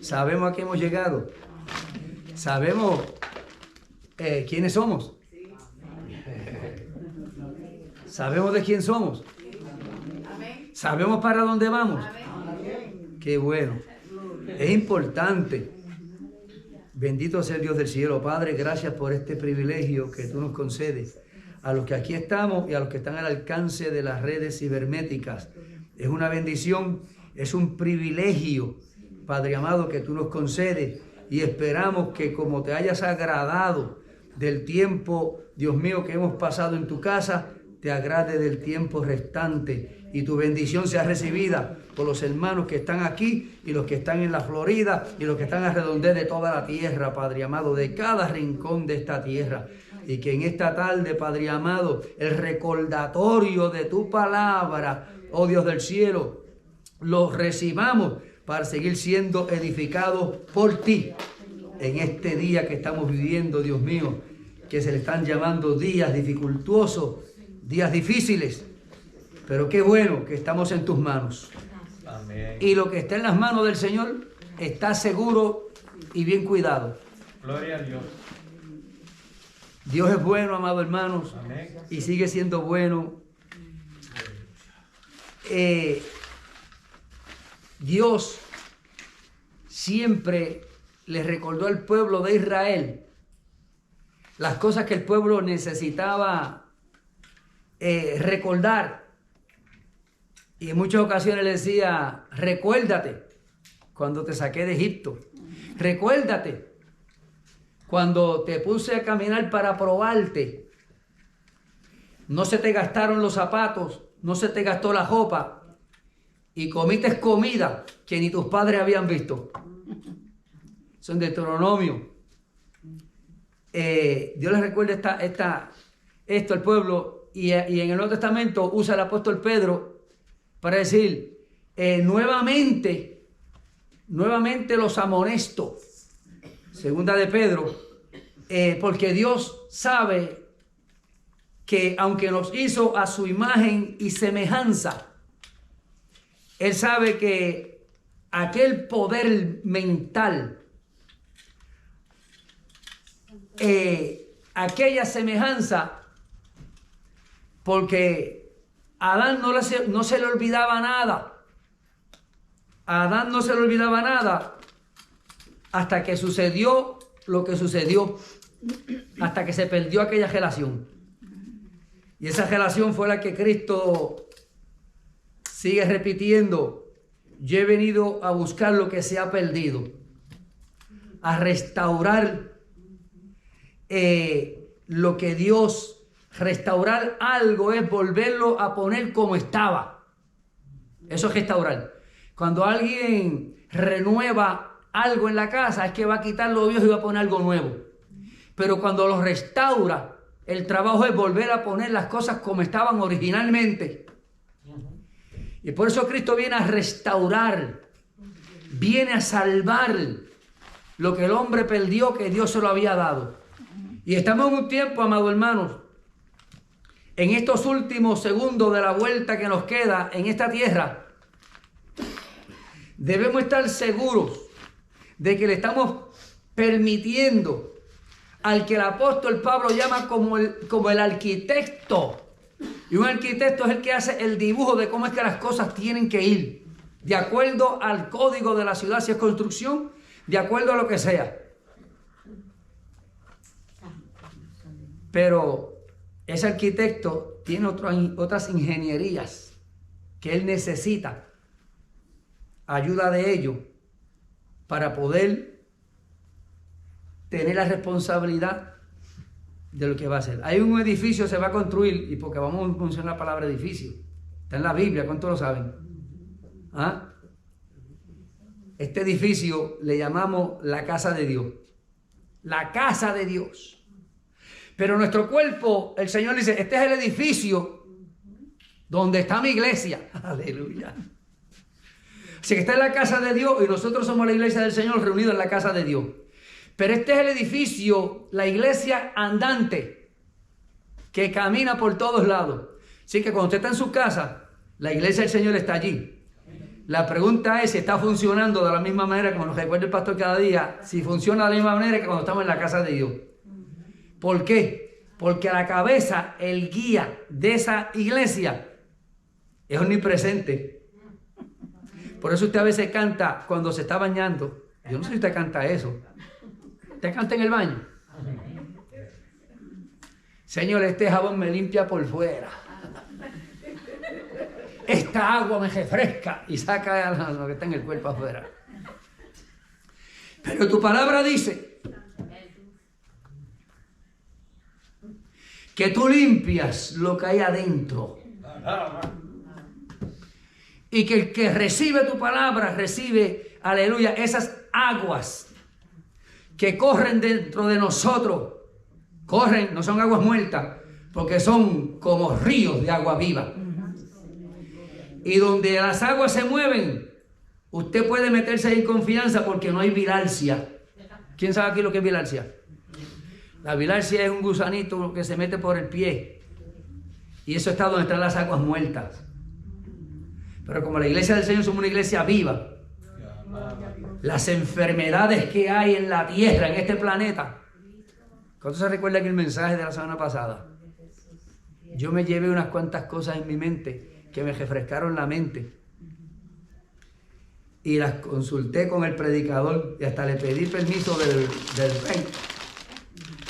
Sabemos a qué hemos llegado. Sabemos quiénes somos. Sabemos de quién somos. Sabemos para dónde vamos. Qué bueno. Es importante. Bendito sea el Dios del cielo. Padre, gracias por este privilegio que tú nos concedes a los que aquí estamos y a los que están al alcance de las redes cibernéticas. Es una bendición, es un privilegio, Padre amado, que tú nos concedes, y esperamos que como te hayas agradado del tiempo, Dios mío, que hemos pasado en tu casa, te agrade del tiempo restante y tu bendición sea recibida por los hermanos que están aquí y los que están en la Florida y los que están alrededor de toda la tierra, Padre amado, de cada rincón de esta tierra. Y que en esta tarde, Padre amado, el recordatorio de tu palabra, oh Dios del cielo, lo recibamos para seguir siendo edificados por ti en este día que estamos viviendo, Dios mío, que se le están llamando días dificultuosos, días difíciles, pero qué bueno que estamos en tus manos. Amén. Y lo que está en las manos del Señor está seguro y bien cuidado. Gloria a Dios. Dios es bueno, amados hermanos. Amén. Y sigue siendo bueno. Dios siempre le recordó al pueblo de Israel las cosas que el pueblo necesitaba recordar. Y en muchas ocasiones le decía: recuérdate cuando te saqué de Egipto. Recuérdate cuando te puse a caminar para probarte. No se te gastaron los zapatos, no se te gastó la ropa, y comiste comida que ni tus padres habían visto. Son de Deuteronomio. Dios les recuerda esto al pueblo, y en el Nuevo Testamento usa el apóstol Pedro para decir, nuevamente los amonesto. Segunda de Pedro, porque Dios sabe que aunque nos hizo a su imagen y semejanza, Él sabe que aquel poder mental, aquella semejanza, porque a Adán no se le olvidaba nada. A Adán no se le olvidaba nada hasta que sucedió lo que sucedió, hasta que se perdió aquella relación. Y esa relación fue la que Cristo sigue repitiendo: yo he venido a buscar lo que se ha perdido, a restaurar lo que Dios... Restaurar algo es volverlo a poner como estaba. Eso es restaurar. Cuando alguien renueva algo en la casa, es que va a quitar lo viejo y va a poner algo nuevo. Pero cuando lo restaura, el trabajo es volver a poner las cosas como estaban originalmente. Y por eso Cristo viene a restaurar, viene a salvar lo que el hombre perdió, que Dios se lo había dado. Y estamos en un tiempo, amados hermanos, en estos últimos segundos de la vuelta que nos queda en esta tierra, debemos estar seguros de que le estamos permitiendo al que el apóstol Pablo llama como el arquitecto. Y un arquitecto es el que hace el dibujo de cómo es que las cosas tienen que ir, de acuerdo al código de la ciudad, si es construcción, de acuerdo a lo que sea. Pero ese arquitecto tiene otras ingenierías que él necesita ayuda de ellos para poder tener la responsabilidad de lo que va a hacer. Hay un edificio que se va a construir, y porque vamos a mencionar la palabra edificio, está en la Biblia, ¿cuántos lo saben? ¿Ah? Este edificio le llamamos la casa de Dios. La casa de Dios. Pero nuestro cuerpo, el Señor dice, este es el edificio donde está mi iglesia. Aleluya. Así que está en la casa de Dios y nosotros somos la iglesia del Señor reunidos en la casa de Dios. Pero este es el edificio, la iglesia andante, que camina por todos lados. Así que cuando usted está en su casa, la iglesia del Señor está allí. La pregunta es si está funcionando de la misma manera, como nos recuerda el pastor cada día, si funciona de la misma manera que cuando estamos en la casa de Dios. ¿Por qué? Porque a la cabeza, el guía de esa iglesia es omnipresente. Por eso usted a veces canta cuando se está bañando. Yo no sé si usted canta eso. ¿Usted canta en el baño? Señor, este jabón me limpia por fuera. Esta agua me refresca y saca lo que está en el cuerpo afuera. Pero tu palabra dice que tú limpias lo que hay adentro. Y que el que recibe tu palabra recibe, aleluya, esas aguas que corren dentro de nosotros. Corren, no son aguas muertas, porque son como ríos de agua viva. Y donde las aguas se mueven, usted puede meterse ahí en confianza porque no hay bilharsia. ¿Quién sabe aquí lo que es bilharsia? La bilharsia es un gusanito que se mete por el pie. Y eso está donde están las aguas muertas. Pero como la iglesia del Señor somos una iglesia viva, las enfermedades que hay en la tierra, en este planeta. ¿Cuánto se recuerda aquí el mensaje de la semana pasada? Yo me llevé unas cuantas cosas en mi mente que me refrescaron la mente. Y las consulté con el predicador y hasta le pedí permiso del rey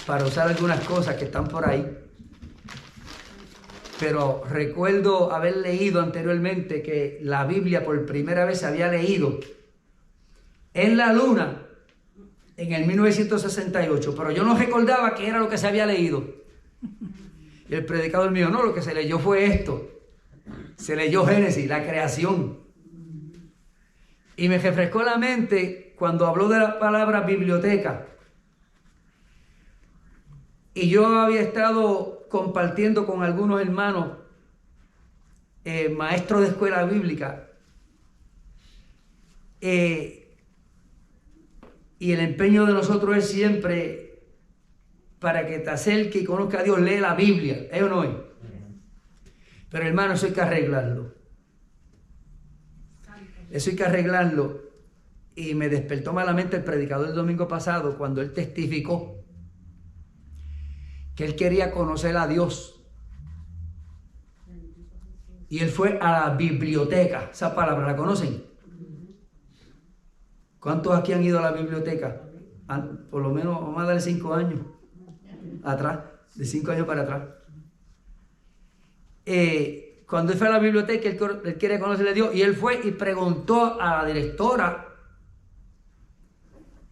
para usar algunas cosas que están por ahí. Pero recuerdo haber leído anteriormente que la Biblia por primera vez se había leído en la luna en el 1968, pero yo no recordaba qué era lo que se había leído. Y el predicador mío, no, lo que se leyó fue esto. Se leyó Génesis, la creación. Y me refrescó la mente cuando habló de la palabra biblioteca. Y yo había estado compartiendo con algunos hermanos, maestros de escuela bíblica, y el empeño de nosotros es siempre para que te acerque y conozca a Dios, lee la Biblia, ¿es o no es? Pero hermano, eso hay que arreglarlo. Eso hay que arreglarlo. Y me despertó malamente el predicador el domingo pasado cuando él testificó que él quería conocer a Dios. Y él fue a la biblioteca. Esa palabra, ¿la conocen? ¿Cuántos aquí han ido a la biblioteca? Por lo menos, vamos a darle 5 años atrás, de 5 años para atrás. Cuando él fue a la biblioteca, él quería conocerle a Dios y él fue y preguntó a la directora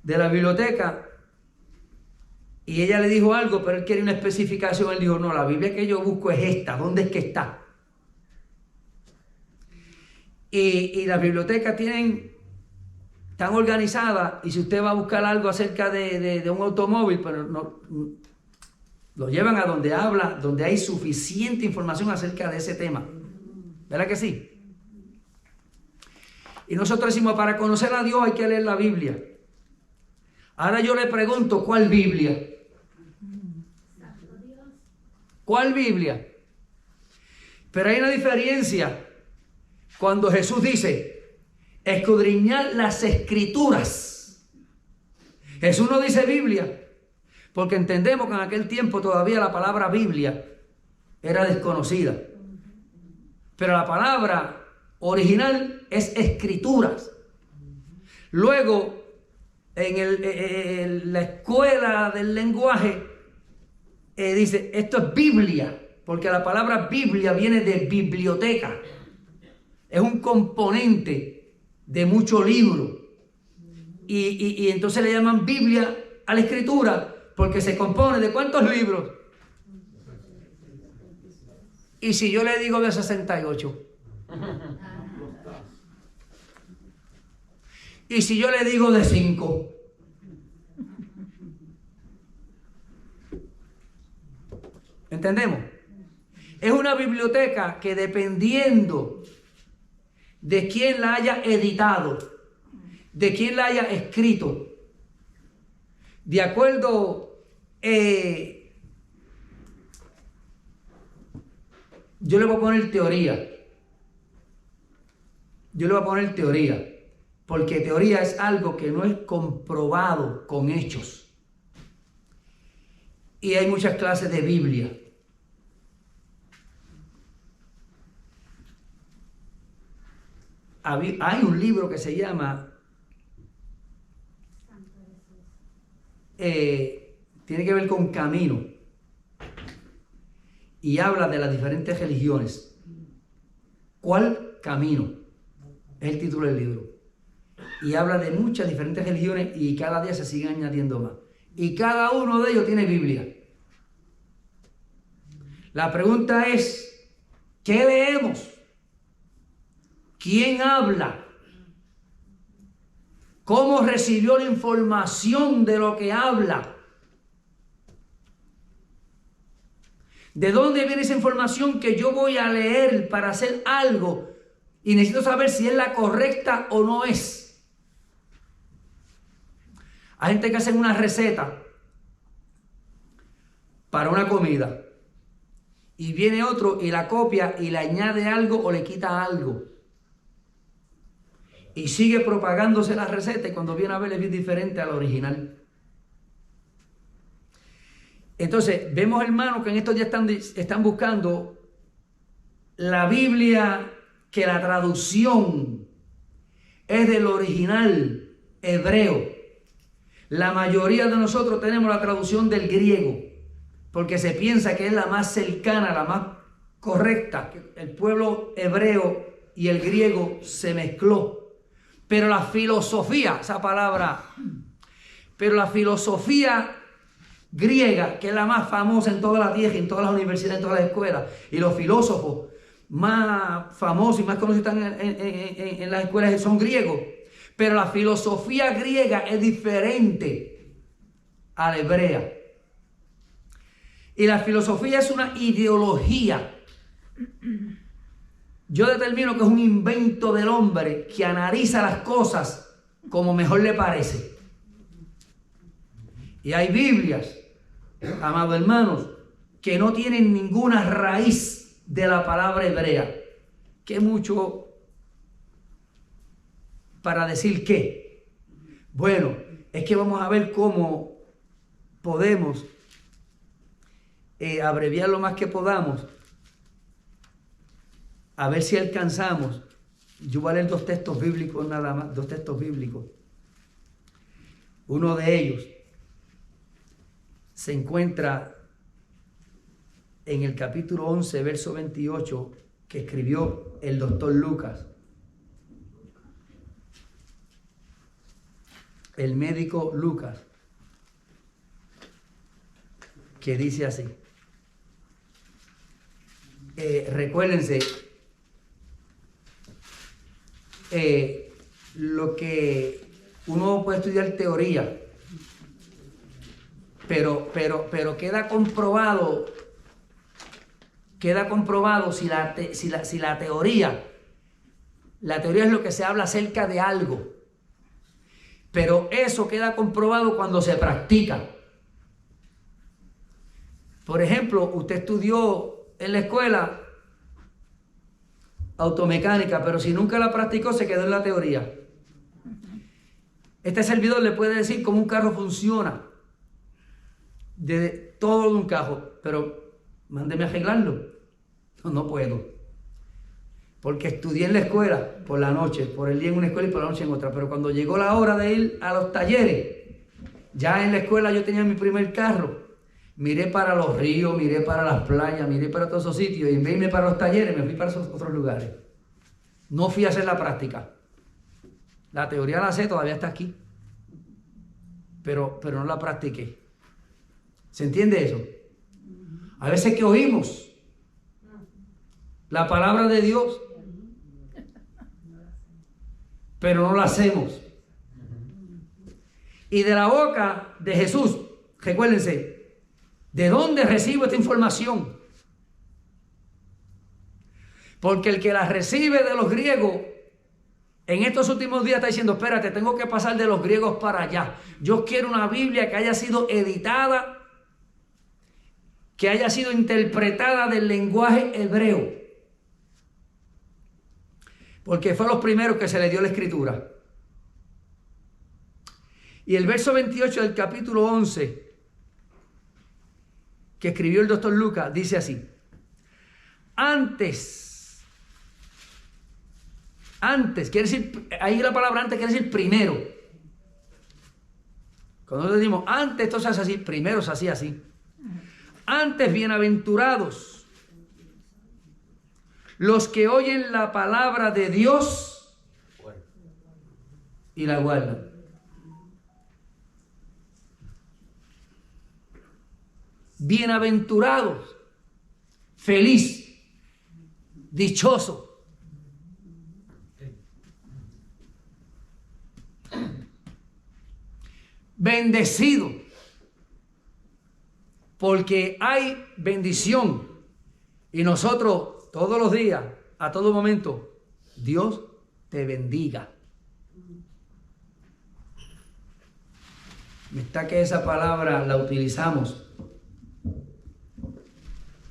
de la biblioteca y ella le dijo algo, pero él quería una especificación. Él dijo, no, la Biblia que yo busco es esta, ¿dónde es que está? Y las bibliotecas están organizadas, y si usted va a buscar algo acerca de un automóvil, pero no, lo llevan a donde hay suficiente información acerca de ese tema. ¿Verdad que sí? Y nosotros decimos, para conocer a Dios hay que leer la Biblia. Ahora yo le pregunto, ¿cuál Biblia? ¿Cuál Biblia? Pero hay una diferencia cuando Jesús dice, escudriñar las Escrituras. Jesús no dice Biblia, porque entendemos que en aquel tiempo todavía la palabra Biblia era desconocida. Pero la palabra original es Escrituras. Luego, en la escuela del lenguaje, dice, esto es Biblia, porque la palabra Biblia viene de biblioteca. Es un componente de muchos libros. Y entonces le llaman Biblia a la Escritura, porque se compone de ¿cuántos libros? Y si yo le digo de 68. Y si yo le digo de 5. ¿Entendemos? Es una biblioteca que dependiendo de quién la haya editado, de quién la haya escrito, de acuerdo, yo le voy a poner teoría. yo le voy a poner teoría, porque teoría es algo que no es comprobado con hechos. Y hay muchas clases de Biblia. Hay un libro que se llama tiene que ver con camino y habla de las diferentes religiones. ¿Cuál camino? Es el título del libro. Y habla de muchas diferentes religiones y cada día se siguen añadiendo más. Y cada uno de ellos tiene Biblia. La pregunta es, ¿qué leemos? ¿Quién habla? ¿Cómo recibió la información de lo que habla? ¿De dónde viene esa información que yo voy a leer para hacer algo y necesito saber si es la correcta o no es? Hay gente que hace una receta para una comida y viene otro y la copia y le añade algo o le quita algo. Y sigue propagándose la receta y cuando viene a ver es bien diferente a la original. Entonces, vemos hermanos que en estos días están buscando la Biblia, que la traducción es del original hebreo. La mayoría de nosotros tenemos la traducción del griego, porque se piensa que es la más cercana, la más correcta. El pueblo hebreo y el griego se mezcló. Pero la filosofía, esa palabra, pero la filosofía griega, que es la más famosa en toda la tierra, en todas las universidades, en todas las escuelas, y los filósofos más famosos y más conocidos están en las escuelas son griegos, pero la filosofía griega es diferente a la hebrea. Y la filosofía es una ideología. Yo determino que es un invento del hombre que analiza las cosas como mejor le parece. Y hay Biblias, amados hermanos, que no tienen ninguna raíz de la palabra hebrea. ¿Qué mucho para decir qué? Bueno, es que vamos a ver cómo podemos abreviar lo más que podamos. A ver si alcanzamos. Yo voy a leer dos textos bíblicos nada más, dos textos bíblicos. Uno de ellos se encuentra en el capítulo 11, verso 28, que escribió el doctor Lucas. El médico Lucas, que dice así. Recuérdense, lo que uno puede estudiar teoría, pero queda comprobado si la teoría es lo que se habla acerca de algo, pero eso queda comprobado cuando se practica. Por ejemplo, usted estudió en la escuela automecánica, pero si nunca la practicó, se quedó en la teoría. Este servidor le puede decir cómo un carro funciona, de todo de un carro, pero mándeme a arreglarlo. No puedo, porque estudié en la escuela por la noche, por el día en una escuela y por la noche en otra, pero cuando llegó la hora de ir a los talleres, ya en la escuela yo tenía mi primer carro. Miré para los ríos, miré para las playas, miré para todos esos sitios y en vez de irme para los talleres me fui para esos otros lugares. No fui a hacer la práctica. La teoría la sé, todavía está aquí, pero no la practiqué. ¿Se entiende eso? A veces que oímos la palabra de Dios, pero no la hacemos. Y de la boca de Jesús, recuérdense, ¿de dónde recibo esta información? Porque el que la recibe de los griegos, en estos últimos días está diciendo, espérate, tengo que pasar de los griegos para allá. Yo quiero una Biblia que haya sido editada, que haya sido interpretada del lenguaje hebreo. porque fue a los primeros que se le dio la escritura. Y el verso 28 del capítulo 11, que escribió el doctor Lucas, dice así: antes, quiere decir, ahí la palabra antes quiere decir primero. Cuando nosotros decimos antes, esto se hace así, primero se hacía así. Antes, bienaventurados los que oyen la palabra de Dios y la guardan. Bienaventurados, feliz, dichoso. Bendecido, porque hay bendición y nosotros todos los días, a todo momento, Dios te bendiga. Está que esa palabra la utilizamos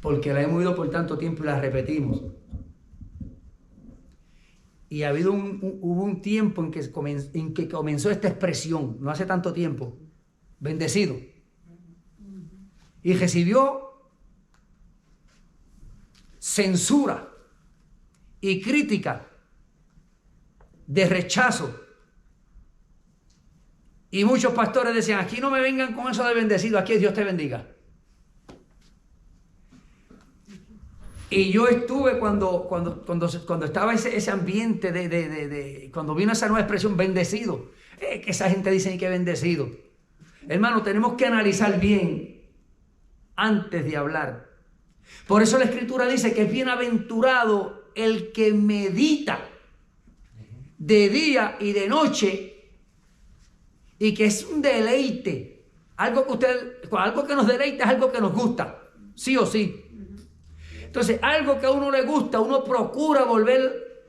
porque la hemos oído por tanto tiempo y la repetimos. Y hubo un tiempo en que comenzó esta expresión, no hace tanto tiempo, bendecido. Y recibió censura y crítica de rechazo. Y muchos pastores decían, aquí no me vengan con eso de bendecido, aquí Dios te bendiga. Y yo estuve cuando estaba ese ambiente cuando vino esa nueva expresión, bendecido. Que esa gente dice que bendecido. Hermano, tenemos que analizar bien antes de hablar. Por eso la Escritura dice que es bienaventurado el que medita de día y de noche, y que es un deleite. Algo que nos deleita es algo que nos gusta, sí o sí. Entonces, algo que a uno le gusta, uno procura volver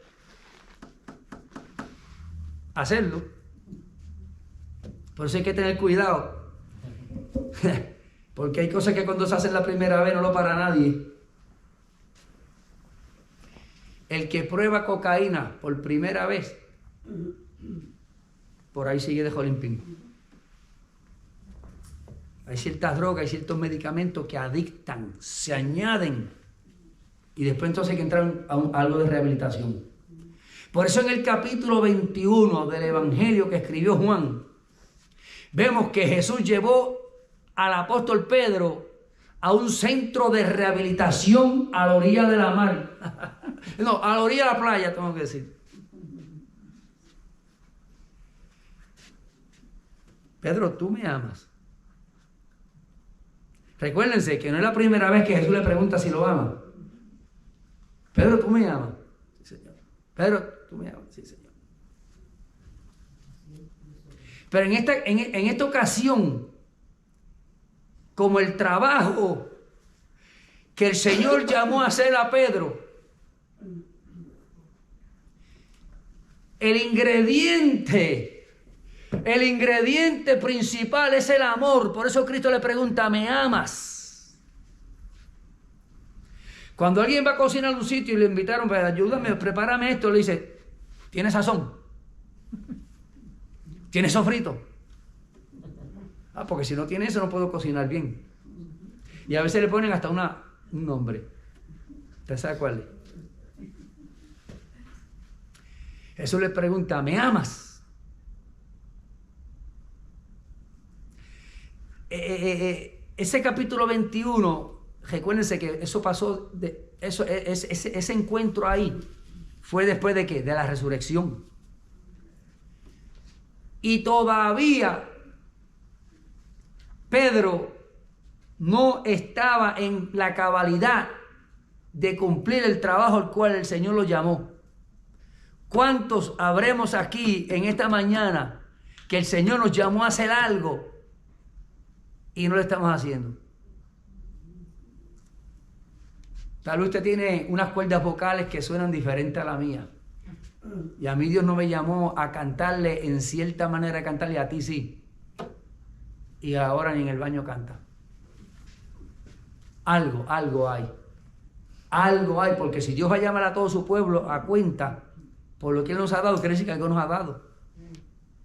a hacerlo. Por eso hay que tener cuidado. Porque hay cosas que cuando se hacen la primera vez no lo para nadie. El que prueba cocaína por primera vez, por ahí sigue de jolimpín. Hay ciertas drogas, hay ciertos medicamentos que adictan, se añaden. Y después entonces hay que entrar a algo de rehabilitación. Por eso en el capítulo 21 del Evangelio que escribió Juan, vemos que Jesús llevó al apóstol Pedro a un centro de rehabilitación a la orilla de la mar. No, a la orilla de la playa, tengo que decir. Pedro, tú me amas. Recuérdense que no es la primera vez que Jesús le pregunta si lo ama. Pedro, tú me amas. Sí, Señor. Pedro, tú me amas. Sí, Señor. Pero en esta ocasión, como el trabajo que el Señor llamó a hacer a Pedro, el ingrediente principal es el amor. Por eso Cristo le pregunta, ¿me amas? Cuando alguien va a cocinar en un sitio y le invitaron, pues, ayúdame, prepárame esto, le dice, ¿tienes sazón? ¿Tienes sofrito? Ah, porque si no tiene eso no puedo cocinar bien. Y a veces le ponen hasta un nombre. ¿Usted sabe cuál es? Jesús le pregunta, ¿me amas? Ese capítulo 21, recuérdense que eso pasó, ese encuentro ahí fue después de ¿qué? De la resurrección. Y todavía Pedro no estaba en la cabalidad de cumplir el trabajo al cual el Señor lo llamó. ¿Cuántos habremos aquí en esta mañana que el Señor nos llamó a hacer algo y no lo estamos haciendo? Tal vez usted tiene unas cuerdas vocales que suenan diferentes a la mía. Y a mí Dios no me llamó a cantarle en cierta manera de cantarle, a ti sí. Y ahora ni en el baño canta. Algo hay. Algo hay, porque si Dios va a llamar a todo su pueblo a cuenta, por lo que Él nos ha dado, quiere decir que algo nos ha dado.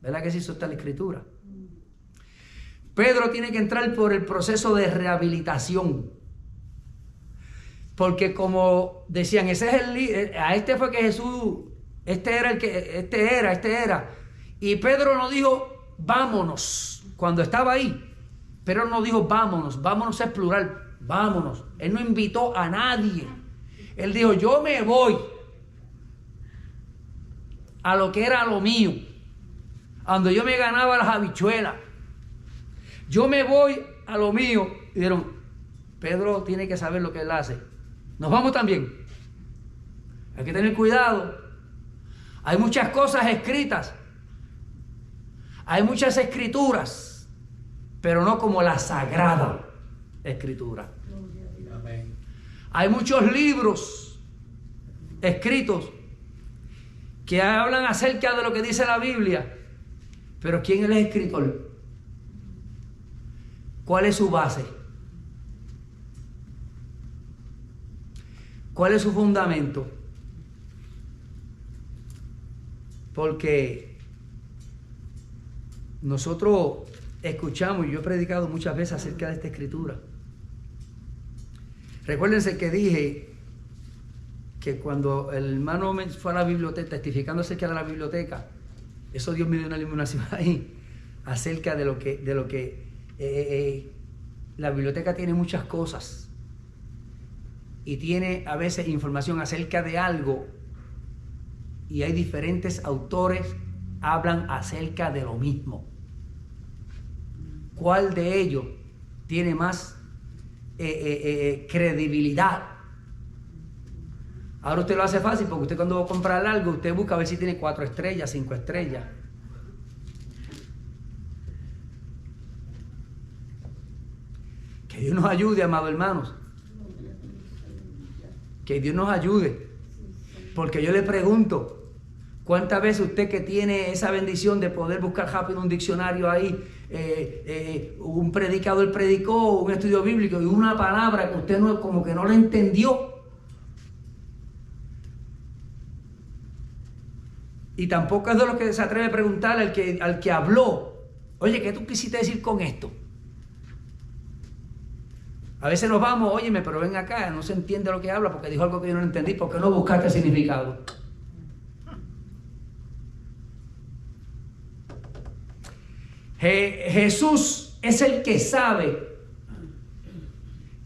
¿Verdad que sí? Eso está en la Escritura. Pedro tiene que entrar por el proceso de rehabilitación. Porque como decían, ese es el líder, a este fue que Jesús, este era. Y Pedro no dijo, vámonos, cuando estaba ahí. Pedro no dijo, vámonos es plural, vámonos. Él no invitó a nadie. Él dijo, yo me voy a lo que era lo mío, a donde yo me ganaba las habichuelas. Yo me voy a lo mío. Y dijeron, Pedro tiene que saber lo que él hace. Nos vamos también. Hay que tener cuidado. Hay muchas cosas escritas. Hay muchas escrituras, pero no como la Sagrada Escritura. Amén. Hay muchos libros escritos que hablan acerca de lo que dice la Biblia, pero ¿quién es el escritor? ¿Cuál es su base? ¿Cuál es su fundamento? Porque nosotros escuchamos, y yo he predicado muchas veces acerca de esta escritura. Recuérdense que dije que cuando el hermano fue a la biblioteca, testificando acerca de la biblioteca, eso Dios me dio una iluminación ahí, acerca de lo que la biblioteca tiene muchas cosas y tiene a veces información acerca de algo, y hay diferentes autores hablan acerca de lo mismo. ¿Cuál de ellos tiene más credibilidad? Ahora usted lo hace fácil, porque usted cuando va a comprar algo, usted busca a ver si tiene 4 estrellas, 5 estrellas. Que Dios nos ayude, amados hermanos. Que Dios nos ayude. Porque yo le pregunto, ¿cuántas veces usted que tiene esa bendición de poder buscar rápido un diccionario ahí, un predicador predicó, un estudio bíblico y una palabra que usted no, como que no la entendió? Y tampoco es de los que se atreve a preguntarle al que habló, oye, ¿qué tú quisiste decir con esto? A veces nos vamos, óyeme, pero ven acá, no se entiende lo que habla porque dijo algo que yo no entendí, ¿por qué no buscaste el significado? Jesús es el que sabe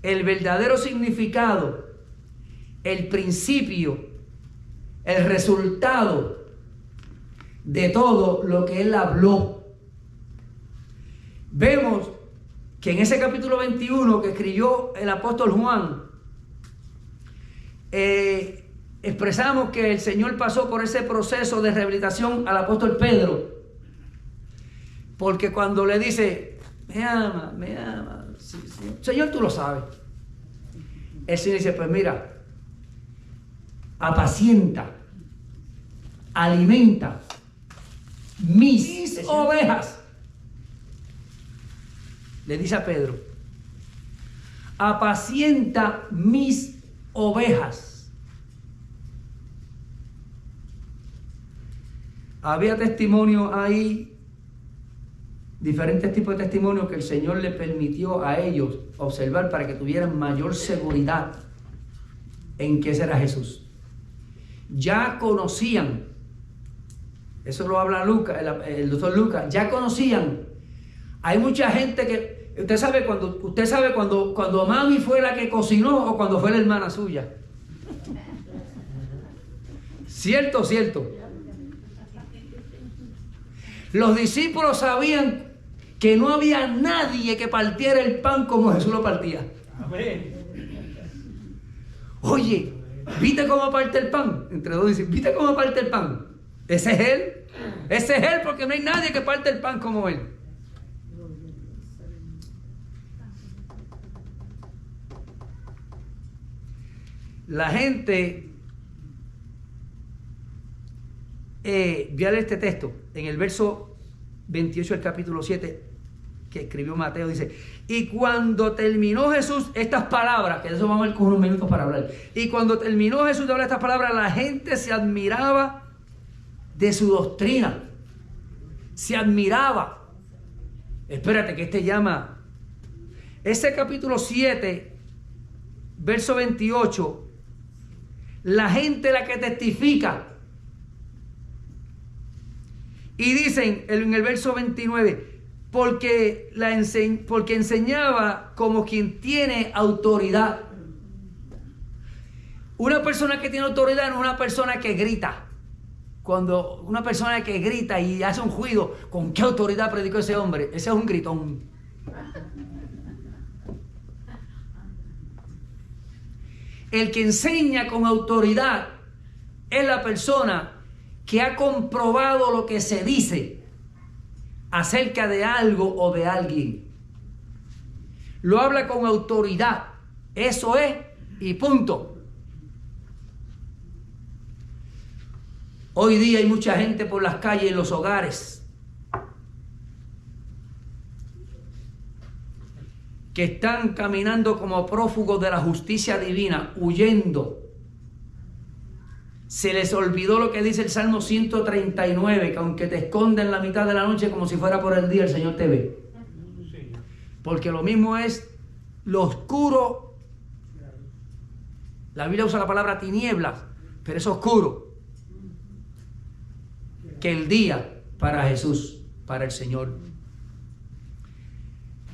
el verdadero significado, el principio, el resultado de todo lo que Él habló. Vemos que en ese capítulo 21 que escribió el apóstol Juan, expresamos que el Señor pasó por ese proceso de rehabilitación al apóstol Pedro, porque cuando le dice, me ama, sí, Señor, tú lo sabes. El Señor dice, pues mira, apacienta, alimenta mis ovejas. Le dice a Pedro, apacienta mis ovejas. Había testimonio ahí, diferentes tipos de testimonios que el Señor le permitió a ellos observar para que tuvieran mayor seguridad en que ese era Jesús. Ya conocían, eso lo habla Lucas, el doctor Lucas, ya conocían. Hay mucha gente que, usted sabe cuando mami fue la que cocinó o cuando fue la hermana suya. Cierto. Los discípulos sabían que no había nadie que partiera el pan como Jesús lo partía. Amén. Oye, ¿viste cómo parte el pan? Entre dos dicen, ¿viste cómo parte el pan? Ese es Él. Ese es Él, porque no hay nadie que parte el pan como Él. La gente, voy a leer este texto, en el verso 28 del capítulo 7, que escribió Mateo, dice, y cuando terminó Jesús estas palabras, que de eso vamos a ver con unos minutos para hablar, y cuando terminó Jesús de hablar estas palabras, la gente se admiraba de su doctrina. Se admiraba. Espérate, que llama. Ese capítulo 7, verso 28, la gente la que testifica. Y dicen en el verso 29, porque enseñaba como quien tiene autoridad. Una persona que tiene autoridad no es una persona que grita. Cuando una persona que grita y hace un ruido, ¿con qué autoridad predicó ese hombre? Ese es un gritón. El que enseña con autoridad es la persona que ha comprobado lo que se dice acerca de algo o de alguien. Lo habla con autoridad. Eso es y punto. Hoy día hay mucha gente por las calles, en los hogares, que están caminando como prófugos de la justicia divina, huyendo. Se les olvidó lo que dice el Salmo 139, que aunque te esconda en la mitad de la noche como si fuera por el día, el Señor te ve. Porque lo mismo es lo oscuro. La Biblia usa la palabra tinieblas, pero es oscuro. Que el día para Jesús, para el Señor.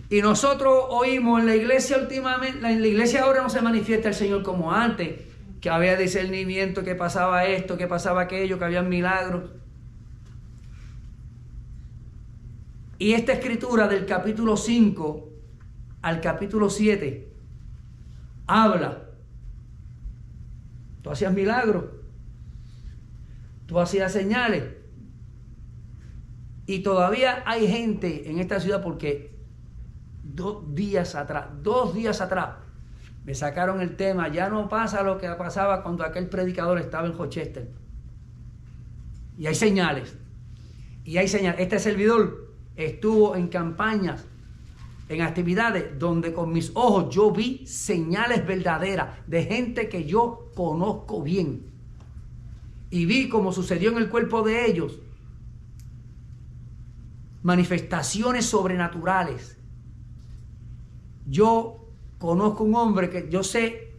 Y nosotros oímos en la iglesia últimamente, en la iglesia ahora no se manifiesta el Señor como antes, que había discernimiento, que pasaba esto, que pasaba aquello, que había milagros. Y esta escritura del capítulo 5 al capítulo 7 habla. Tú hacías milagros, tú hacías señales. Y todavía hay gente en esta ciudad, porque 2 días atrás, me sacaron el tema. Ya no pasa lo que pasaba cuando aquel predicador estaba en Rochester. Y hay señales. Este servidor estuvo en campañas, en actividades donde con mis ojos yo vi señales verdaderas de gente que yo conozco bien. Y vi cómo sucedió en el cuerpo de ellos manifestaciones sobrenaturales. Yo conozco un hombre que yo sé,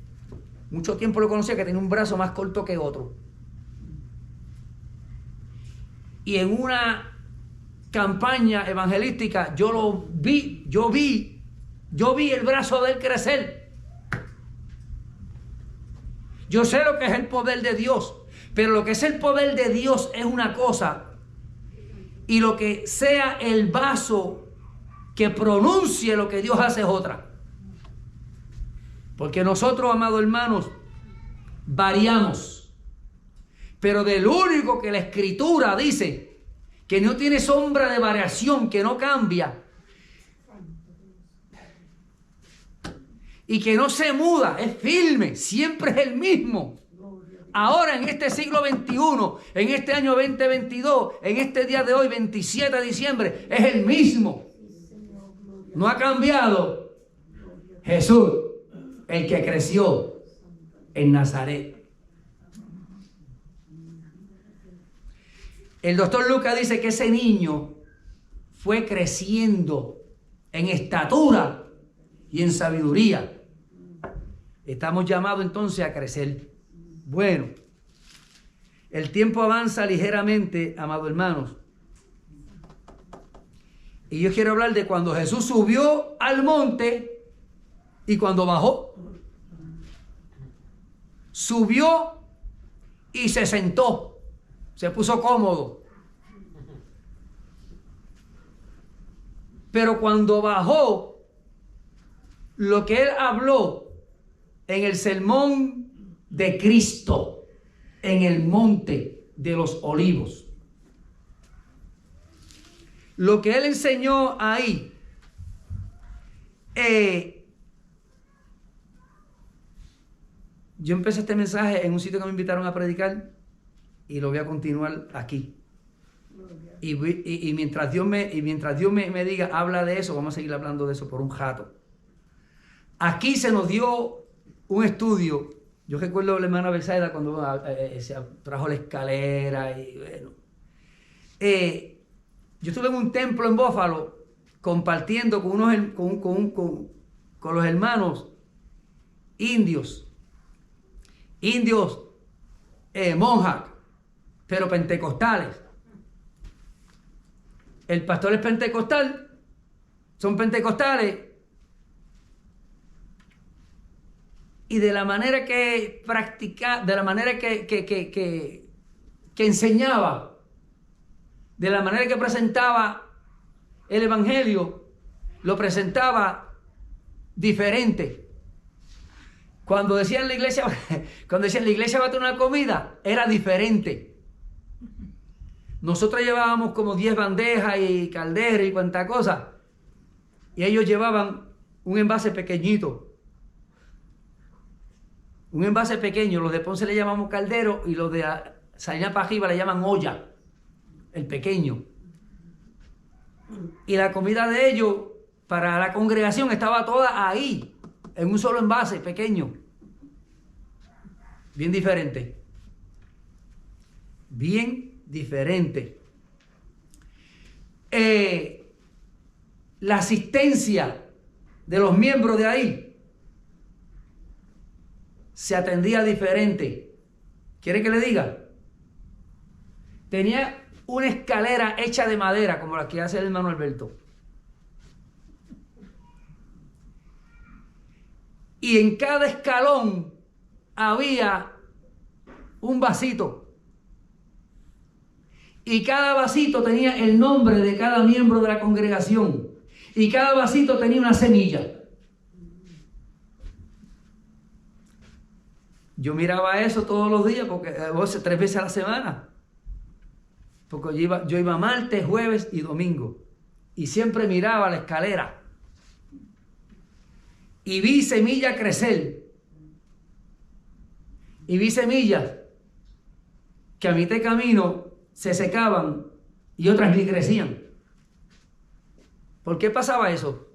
mucho tiempo lo conocía, que tenía un brazo más corto que otro. Y en una campaña evangelística yo vi el brazo de él crecer. Yo sé lo que es el poder de Dios, pero lo que es el poder de Dios es una cosa, y lo que sea el vaso que pronuncie lo que Dios hace es otra. Porque nosotros, amados hermanos, variamos. Pero del único que la Escritura dice que no tiene sombra de variación, que no cambia y que no se muda, es firme, siempre es el mismo. Ahora en este siglo XXI, en este año 2022, en este día de hoy, 27 de diciembre, es el mismo. No ha cambiado. Jesús, el que creció en Nazaret. El doctor Lucas dice que ese niño fue creciendo en estatura y en sabiduría. Estamos llamados entonces a crecer. Bueno, el tiempo avanza ligeramente, amados hermanos. Y yo quiero hablar de cuando Jesús subió al monte y cuando bajó. Subió y se sentó. Se puso cómodo. Pero cuando bajó, lo que él habló en el sermón de Cristo en el monte de los olivos, lo que él enseñó ahí, yo empecé este mensaje en un sitio que me invitaron a predicar y lo voy a continuar aquí. Y mientras Dios me diga, habla de eso, vamos a seguir hablando de eso por un rato. Aquí se nos dio un estudio. Yo recuerdo a la hermana Besaida cuando se trajo la escalera y bueno, yo estuve en un templo en Buffalo compartiendo con los hermanos indios, monjas, pero pentecostales. El pastor es pentecostal, son pentecostales, y de la manera que practicaba, de la manera que enseñaba, de la manera que presentaba el evangelio, lo presentaba diferente. Cuando decían la iglesia va a tener una comida, era diferente. Nosotros llevábamos como 10 bandejas y calderas y cuanta cosa, y ellos llevaban un envase pequeñito. Un envase pequeño, los de Ponce le llamamos caldero y los de Salinas para arriba le llaman olla, el pequeño. Y la comida de ellos para la congregación estaba toda ahí, en un solo envase pequeño. Bien diferente. Bien diferente. La asistencia de los miembros de ahí se atendía diferente. ¿Quiere que le diga? Tenía una escalera hecha de madera, como la que hace el hermano Alberto. Y en cada escalón había un vasito. Y cada vasito tenía el nombre de cada miembro de la congregación. Y cada vasito tenía una semilla. Yo miraba eso todos los días, porque 3 veces a la semana. Porque yo iba martes, jueves y domingo. Y siempre miraba la escalera. Y vi semillas crecer. Y vi semillas que a mitad de camino se secaban y otras ni crecían. ¿Por qué pasaba eso?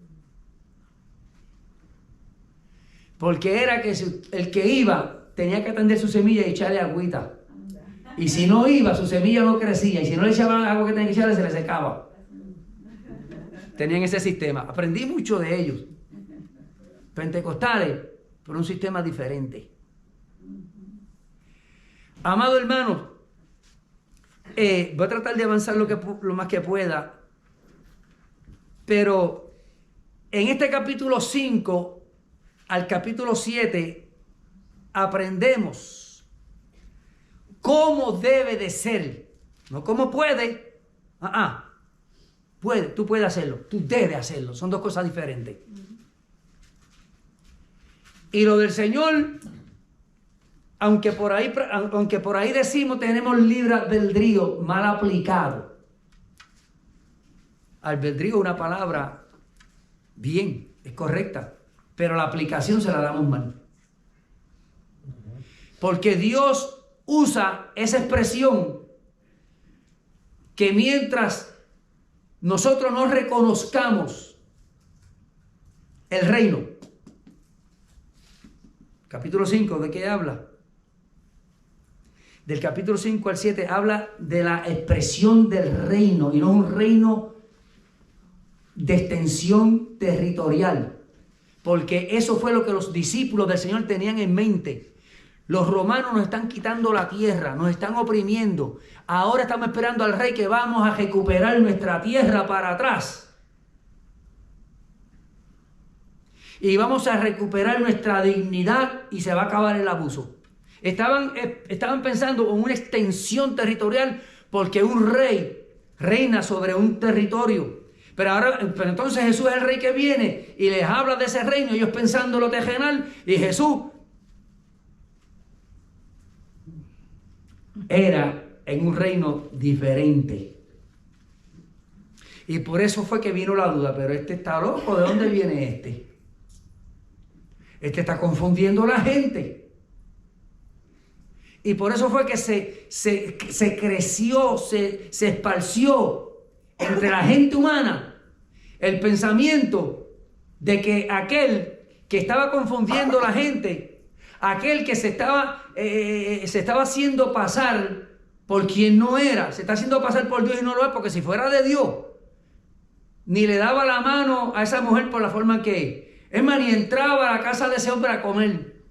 Porque era que el que iba tenía que atender su semilla y echarle agüita. Y si no iba, su semilla no crecía. Y si no le echaban agua que tenía que echarle, se le secaba. Tenían ese sistema. Aprendí mucho de ellos. Pentecostales, pero un sistema diferente. Amado hermano, voy a tratar de avanzar lo más que pueda. Pero en este capítulo 5 al capítulo 7 aprendemos cómo debe de ser, no cómo puede. Tú puedes hacerlo, tú debes hacerlo, son dos cosas diferentes. Y lo del Señor, aunque por ahí decimos tenemos libre albedrío mal aplicado. Albedrío es una palabra bien, es correcta, pero la aplicación se la damos mal. Porque Dios usa esa expresión que mientras nosotros no reconozcamos el reino. Capítulo 5, ¿de qué habla? Del capítulo 5 al 7 habla de la expresión del reino, y no un reino de extensión territorial. Porque eso fue lo que los discípulos del Señor tenían en mente. Los romanos nos están quitando la tierra, nos están oprimiendo. Ahora estamos esperando al rey que vamos a recuperar nuestra tierra para atrás. Y vamos a recuperar nuestra dignidad y se va a acabar el abuso. Estaban pensando en una extensión territorial porque un rey reina sobre un territorio. Pero entonces Jesús es el rey que viene y les habla de ese reino, ellos pensando en lo terrenal, y Jesús era en un reino diferente. Y por eso fue que vino la duda, pero este está loco, ¿de dónde viene este? Este está confundiendo a la gente. Y por eso fue que se creció, se esparció entre la gente humana el pensamiento de que aquel que estaba confundiendo a la gente, aquel que se estaba haciendo pasar por quien no era. Se está haciendo pasar por Dios y no lo es, porque si fuera de Dios, ni le daba la mano a esa mujer por la forma que es más, ni entraba a la casa de ese hombre a comer.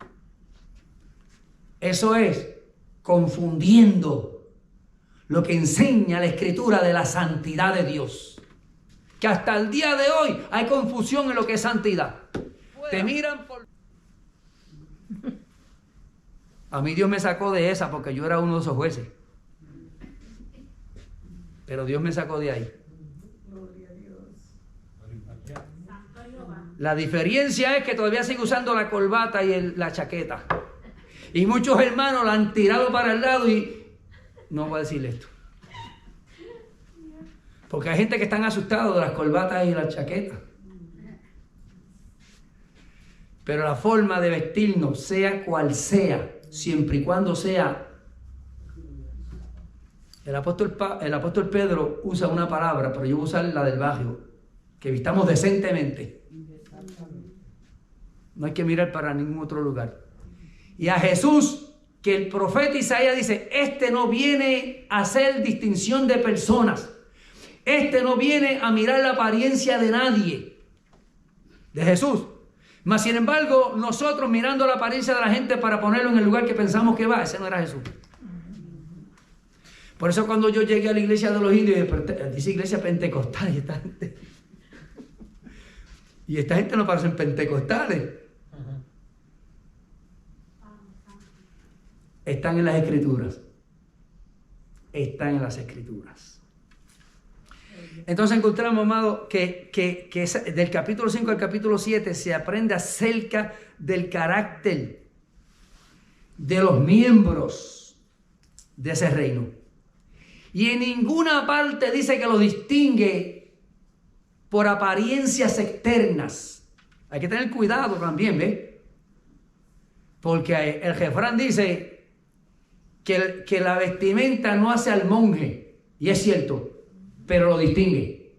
Eso es confundiendo lo que enseña la Escritura de la santidad de Dios. Que hasta el día de hoy hay confusión en lo que es santidad. Te miran por... A mí Dios me sacó de esa porque yo era uno de esos jueces. Pero Dios me sacó de ahí. La diferencia es que todavía sigo usando la corbata y la chaqueta. Y muchos hermanos la han tirado para el lado y... No voy a decir esto. Porque hay gente que están asustados de las corbatas y las chaquetas. Pero la forma de vestirnos, sea cual sea, siempre y cuando sea... El apóstol Pedro usa una palabra, pero yo voy a usar la del barrio. Que vistamos decentemente. No hay que mirar para ningún otro lugar. Y a Jesús, que el profeta Isaías dice, este no viene a hacer distinción de personas. Este no viene a mirar la apariencia de nadie. De Jesús. Mas sin embargo, nosotros mirando la apariencia de la gente para ponerlo en el lugar que pensamos que va, ese no era Jesús. Por eso cuando yo llegué a la iglesia de los indios, dice iglesia pentecostal, y esta gente no parecen pentecostales. Están en las Escrituras. Están en las Escrituras. Entonces encontramos, amado, que del capítulo 5 al capítulo 7 se aprende acerca del carácter de los miembros de ese reino. Y en ninguna parte dice que lo distingue por apariencias externas. Hay que tener cuidado también, ¿ves? Porque el refrán dice que la vestimenta no hace al monje, y es cierto, pero lo distingue.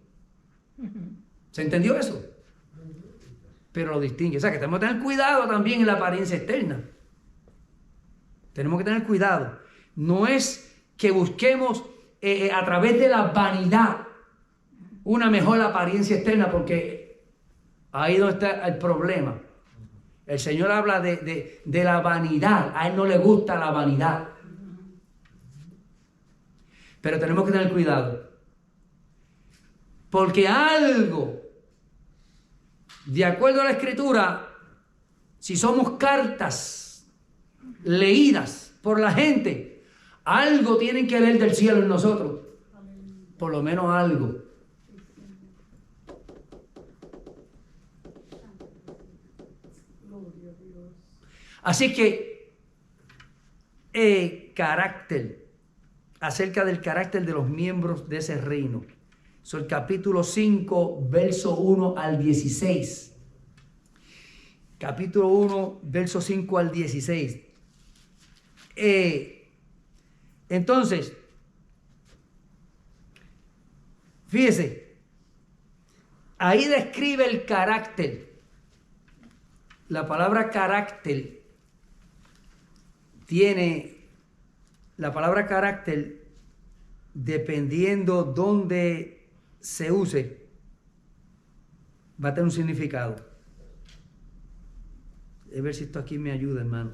¿Se entendió eso? Pero lo distingue. O sea que tenemos que tener cuidado también en la apariencia externa. Tenemos que tener cuidado. No es que busquemos a través de la vanidad una mejor apariencia externa, porque ahí donde está el problema. El Señor habla de la vanidad. A Él no le gusta la vanidad. Pero tenemos que tener cuidado. Porque algo, de acuerdo a la Escritura, si somos cartas leídas por la gente, algo tienen que ver del cielo en nosotros. Por lo menos algo. Así que, carácter, acerca del carácter de los miembros de ese reino. Es el capítulo 5, verso 1 al 16. Capítulo 1, verso 5 al 16. Entonces, fíjese, ahí describe el carácter. La palabra carácter tiene, la palabra carácter, dependiendo dónde se use, va a tener un significado. A ver si esto aquí me ayuda, hermano.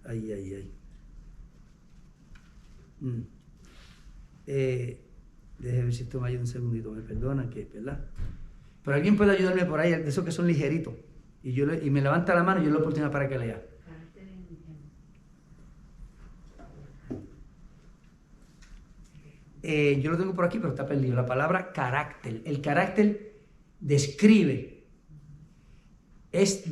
Ay. Déjeme ver si esto me ayuda un segundito. Me perdonan que es verdad. Pero alguien puede ayudarme por ahí, de esos que son ligeritos. Y me levanta la mano y yo le doy la oportunidad para que lea. Yo lo tengo por aquí, pero está perdido. La palabra carácter. El carácter describe. Es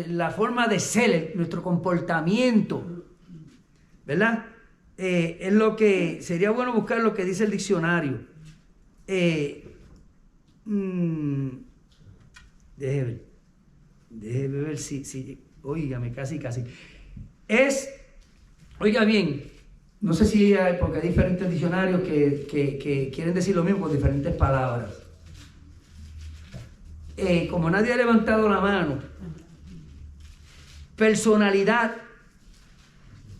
la forma de ser, nuestro comportamiento. ¿Verdad? Es lo que sería bueno buscar lo que dice el diccionario. Déjeme ver si óigame, casi. Oiga bien, no sé si hay, porque hay diferentes diccionarios que quieren decir lo mismo con diferentes palabras. Como nadie ha levantado la mano, personalidad,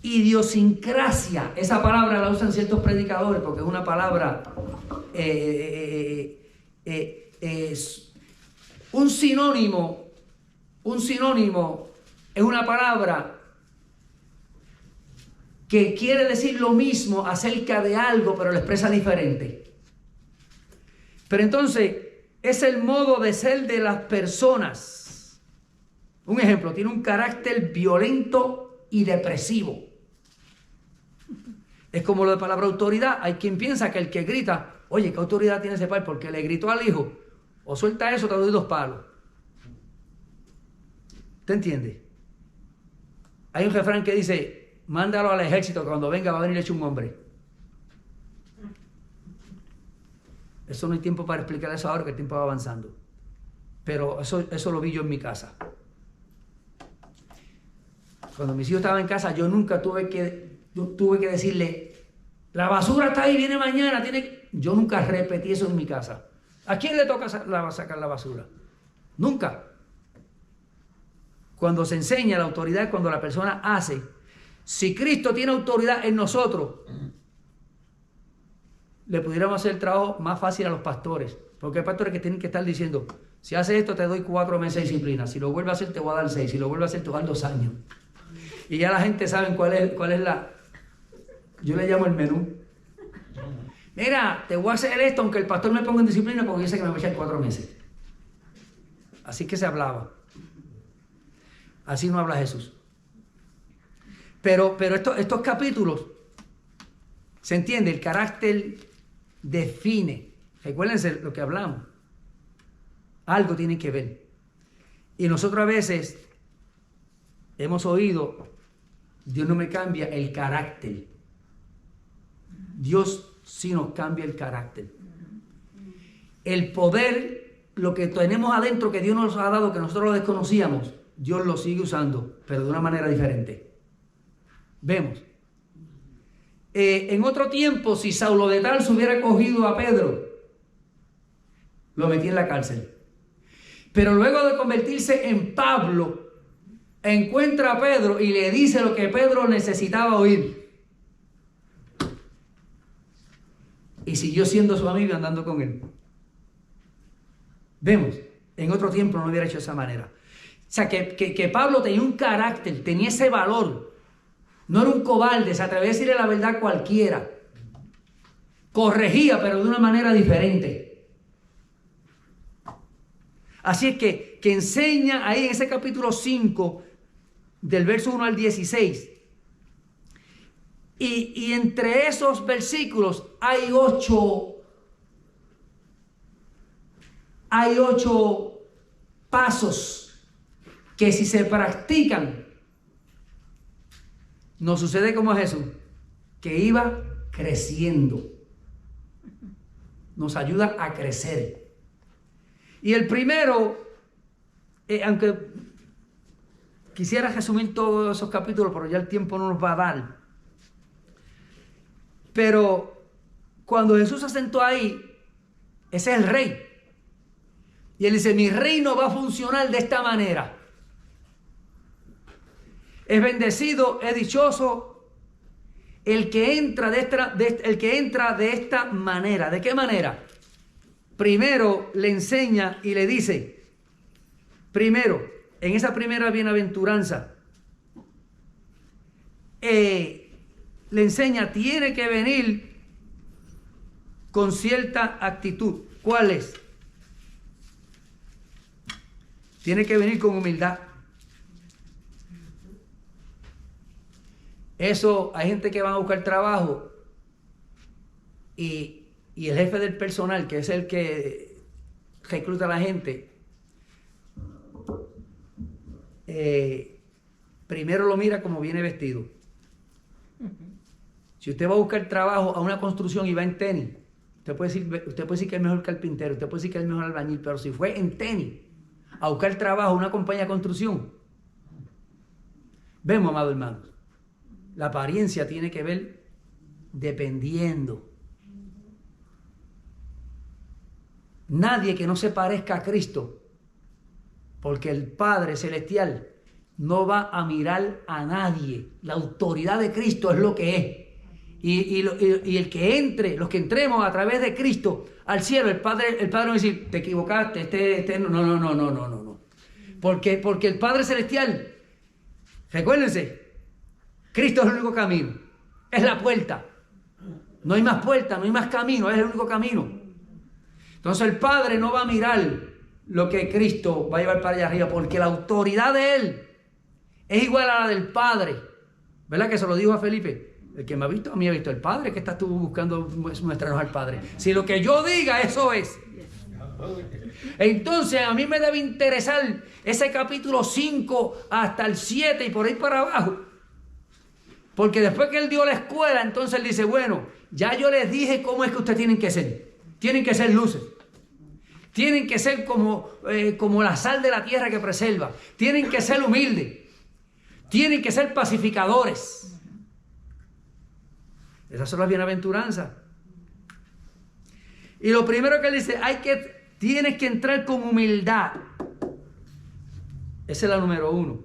idiosincrasia. Esa palabra la usan ciertos predicadores porque es una palabra, un sinónimo es una palabra que quiere decir lo mismo acerca de algo, pero lo expresa diferente. Pero entonces, es el modo de ser de las personas. Un ejemplo, tiene un carácter violento y depresivo. Es como lo de palabra autoridad. Hay quien piensa que el que grita, oye, ¿qué autoridad tiene ese padre? Porque le gritó al hijo, o suelta eso, te doy 2 palos. ¿Te entiende? Hay un refrán que dice, mándalo al ejército, que cuando venga va a venir hecho un hombre. Eso no hay tiempo para explicar eso ahora, que el tiempo va avanzando. Pero eso lo vi yo en mi casa. Cuando mis hijos estaban en casa, yo nunca tuve que decirle, la basura está ahí, viene mañana. Yo nunca repetí eso en mi casa. ¿A quién le toca sacar la basura? Nunca. Cuando se enseña la autoridad, cuando la persona hace. Si Cristo tiene autoridad en nosotros, le pudiéramos hacer el trabajo más fácil a los pastores. Porque hay pastores que tienen que estar diciendo, si haces esto te doy 4 meses de disciplina. Si lo vuelves a hacer te voy a dar 6. Si lo vuelves a hacer te voy a dar 2 años. Y ya la gente sabe cuál es la... Yo le llamo el menú. Mira, te voy a hacer esto aunque el pastor me ponga en disciplina porque dice que me voy a echar 4 meses. Así que se hablaba. Así no habla Jesús. Pero estos capítulos, se entiende, el carácter define. Recuérdense lo que hablamos. Algo tiene que ver. Y nosotros a veces hemos oído, Dios no me cambia el carácter. Dios sí nos cambia el carácter. El poder, lo que tenemos adentro que Dios nos ha dado, que nosotros lo desconocíamos, Dios lo sigue usando, pero de una manera diferente. Vemos. En otro tiempo, si Saulo de Tarso hubiera cogido a Pedro, lo metía en la cárcel. Pero luego de convertirse en Pablo, encuentra a Pedro y le dice lo que Pedro necesitaba oír. Y siguió siendo su amigo andando con él. Vemos, en otro tiempo no lo hubiera hecho de esa manera. O sea, que Pablo tenía un carácter, tenía ese valor. No era un cobarde, se atrevía a decirle la verdad a cualquiera. Corregía, pero de una manera diferente. Así es que enseña ahí en ese capítulo 5, del verso 1 al 16. Y entre esos versículos hay 8 pasos que si se practican, nos sucede como a Jesús, que iba creciendo. Nos ayuda a crecer. Y el primero, aunque quisiera resumir todos esos capítulos, pero ya el tiempo no nos va a dar. Pero cuando Jesús se sentó ahí, ese es el rey. Y él dice, mi reino va a funcionar de esta manera. Es bendecido, es dichoso el que entra de esta manera. ¿De qué manera? Primero le enseña y le dice, primero, en esa primera bienaventuranza, le enseña, tiene que venir con cierta actitud. ¿Cuál es? Tiene que venir con humildad. Eso, hay gente que va a buscar trabajo y el jefe del personal, que es el que recluta a la gente, primero lo mira como viene vestido. Si usted va a buscar trabajo a una construcción y va en tenis, usted puede decir que es mejor carpintero, usted puede decir que es mejor albañil, pero si fue en tenis a buscar trabajo a una compañía de construcción, vemos, amados hermanos, la apariencia tiene que ver dependiendo. Nadie que no se parezca a Cristo, porque el Padre Celestial no va a mirar a nadie. La autoridad de Cristo es lo que es. Y el que entre, los que entremos a través de Cristo al cielo, el Padre no va a decir, te equivocaste, no. Porque el Padre Celestial, recuérdense, Cristo es el único camino, es la puerta. No hay más puerta, no hay más camino, es el único camino. Entonces el Padre no va a mirar lo que Cristo va a llevar para allá arriba, porque la autoridad de Él es igual a la del Padre. ¿Verdad que se lo dijo a Felipe? El que me ha visto, a mí ha visto el Padre. ¿Qué estás tú buscando muéstranos al Padre? Si lo que yo diga, eso es. Entonces a mí me debe interesar ese capítulo 5 hasta el 7 y por ahí para abajo. Porque después que Él dio la escuela, entonces Él dice, bueno, ya yo les dije cómo es que ustedes tienen que ser. Tienen que ser luces. Tienen que ser como la sal de la tierra que preserva. Tienen que ser humildes. Tienen que ser pacificadores. Esas son las bienaventuranzas. Y lo primero que Él dice, tienes que entrar con humildad. Esa es la número 1.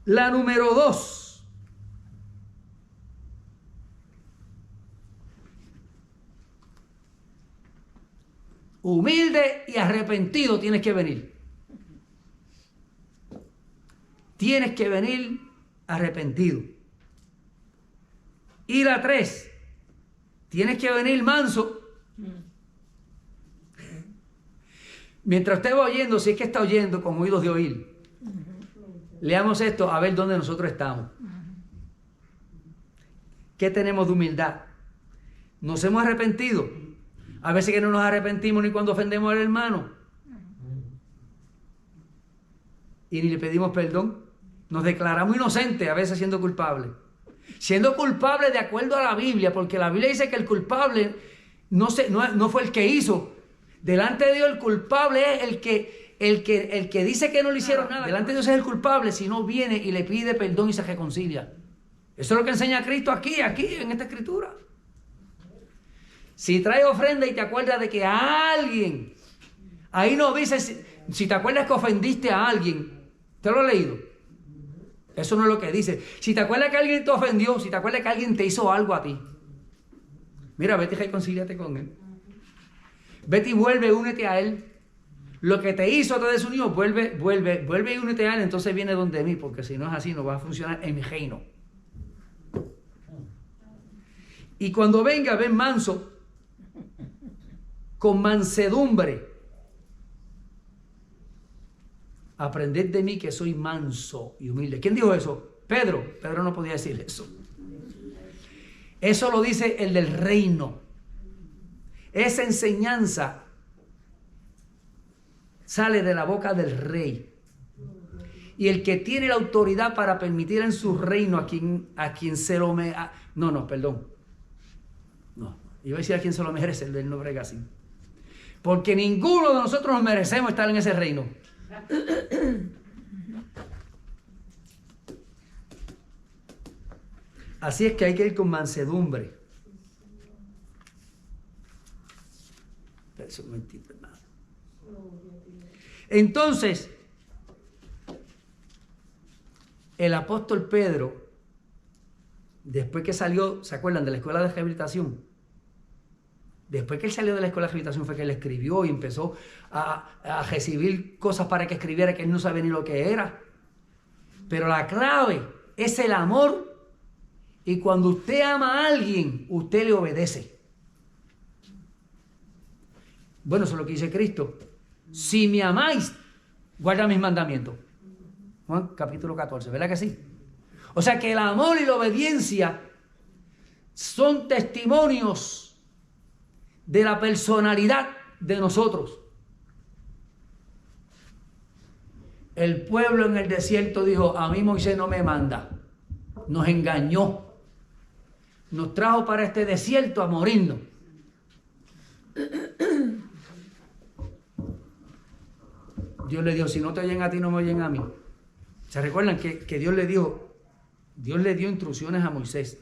La número 2. Humilde y arrepentido tienes que venir. Tienes que venir arrepentido. Y la 3. Tienes que venir manso. Mientras usted va oyendo, si es que está oyendo con oídos de oír, leamos esto a ver dónde nosotros estamos. ¿Qué tenemos de humildad? ¿Nos hemos arrepentido? A veces que no nos arrepentimos ni cuando ofendemos al hermano. Y ni le pedimos perdón. Nos declaramos inocentes, a veces siendo culpables. Siendo culpable de acuerdo a la Biblia, porque la Biblia dice que el culpable no fue el que hizo. Delante de Dios el culpable es el que dice que no le hicieron nada. Delante de Dios es el culpable si no viene y le pide perdón y se reconcilia. Eso es lo que enseña Cristo aquí en esta escritura. Si traes ofrenda y te acuerdas de que a alguien, ahí no dice si te acuerdas que ofendiste a alguien, ¿te lo he leído? Eso no es lo que dice. Si te acuerdas que alguien te ofendió, si te acuerdas que alguien te hizo algo a ti, mira, vete y reconcíliate con él. Vete y vuelve, únete a él. Lo que te hizo te desunió, vuelve y únete a él, entonces viene donde mí, porque si no es así no va a funcionar en mi reino. Y cuando venga, ven manso, con mansedumbre. Aprended de mí que soy manso y humilde. ¿Quién dijo eso? Pedro. Pedro no podía decir eso. Eso lo dice el del reino. Esa enseñanza sale de la boca del rey. Y el que tiene la autoridad para permitir en su reino a quien se lo merece. No, iba a decir a quien se lo merece, el del no brega así. Porque ninguno de nosotros nos merecemos estar en ese reino. Así es que hay que ir con mansedumbre. Un momentito, hermano. Entonces, el apóstol Pedro, después que salió, ¿se acuerdan de la escuela de rehabilitación? Después que él salió de la escuela de rehabilitación fue que él escribió y empezó a recibir cosas para que escribiera que él no sabía ni lo que era. Pero la clave es el amor, y cuando usted ama a alguien, usted le obedece. Bueno, eso es lo que dice Cristo. Si me amáis, guarda mis mandamientos. Juan capítulo 14, ¿verdad que sí? O sea que el amor y la obediencia son testimonios de la personalidad de nosotros. El pueblo en el desierto dijo, a mí Moisés no me manda. Nos engañó. Nos trajo para este desierto a morirnos. Dios le dijo, si no te oyen a ti, no me oyen a mí. ¿Se recuerdan que Dios le dio instrucciones a Moisés?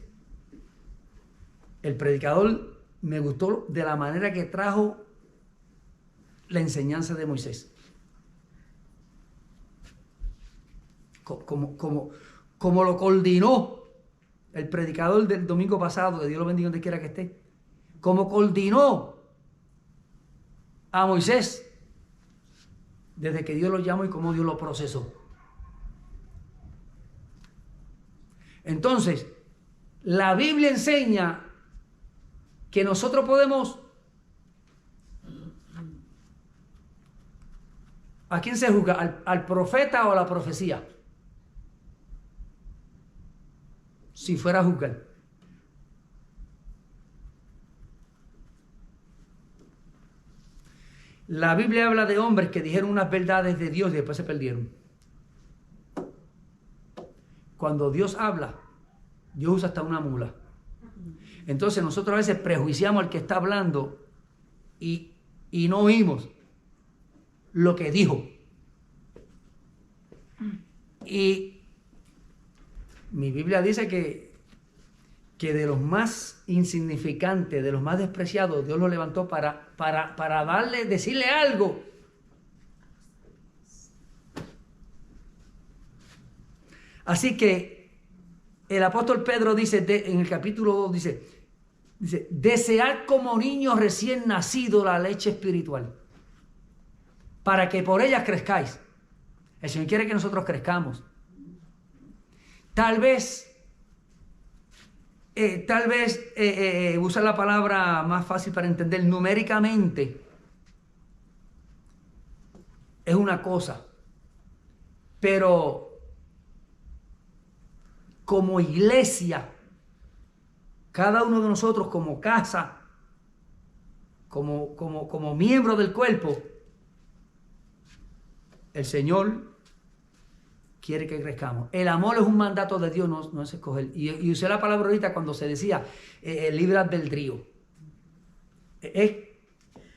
El predicador me gustó de la manera que trajo la enseñanza de Moisés. como lo coordinó el predicador del domingo pasado, que Dios lo bendiga donde quiera que esté, como coordinó a Moisés desde que Dios lo llamó y cómo Dios lo procesó. Entonces, la Biblia enseña que nosotros podemos... ¿A quién se juzga? ¿Al profeta o a la profecía? Si fuera a juzgar. La Biblia habla de hombres que dijeron unas verdades de Dios y después se perdieron. Cuando Dios habla, Dios usa hasta una mula. Entonces nosotros a veces prejuiciamos al que está hablando y no oímos lo que dijo. Y mi Biblia dice que de los más insignificantes, de los más despreciados, Dios los levantó para decirle algo. Así que el apóstol Pedro dice en el capítulo 2, dice, desead como niños recién nacidos la leche espiritual, para que por ellas crezcáis. El Señor quiere que nosotros crezcamos. Tal vez usar la palabra más fácil para entender, numéricamente es una cosa, pero como iglesia, cada uno de nosotros como casa, como miembro del cuerpo, el Señor quiere que crezcamos. El amor es un mandato de Dios, no es escoger. Y usé la palabra ahorita cuando se decía libre albedrío.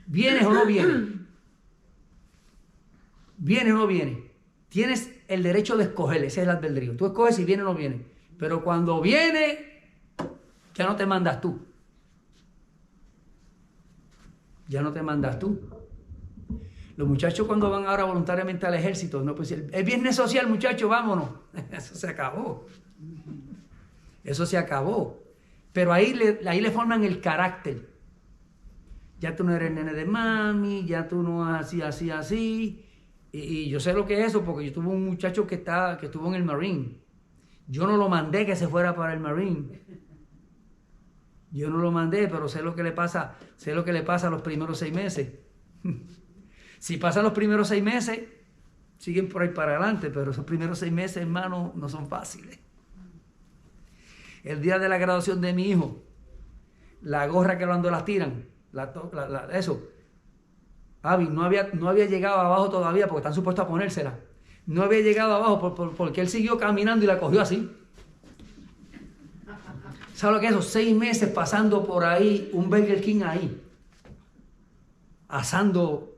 ¿Vienes o no vienes? ¿Vienes o no vienes? Tienes el derecho de escoger, ese es el albedrío. Tú escoges si viene o no viene. Pero cuando viene, ya no te mandas tú. Ya no te mandas tú. Los muchachos cuando van ahora voluntariamente al ejército, no, pues el viernes social, muchachos, vámonos. Eso se acabó. Eso se acabó. Pero ahí le forman el carácter. Ya tú no eres nene de mami, ya tú no así. Y yo sé lo que es eso, porque yo tuve un muchacho que estuvo en el Marine. Yo no lo mandé que se fuera para el Marine. Yo no lo mandé, pero sé lo que le pasa a los primeros 6 meses. Si pasan los primeros 6 meses, siguen por ahí para adelante, pero esos primeros 6 meses, hermano, no son fáciles. El día de la graduación de mi hijo, la gorra que cuando las tiran, eso, Avi, no había llegado abajo todavía porque están supuestos a ponérsela. No había llegado abajo porque él siguió caminando y la cogió así. ¿Sabes lo que es eso? 6 meses pasando por ahí, un Burger King ahí, asando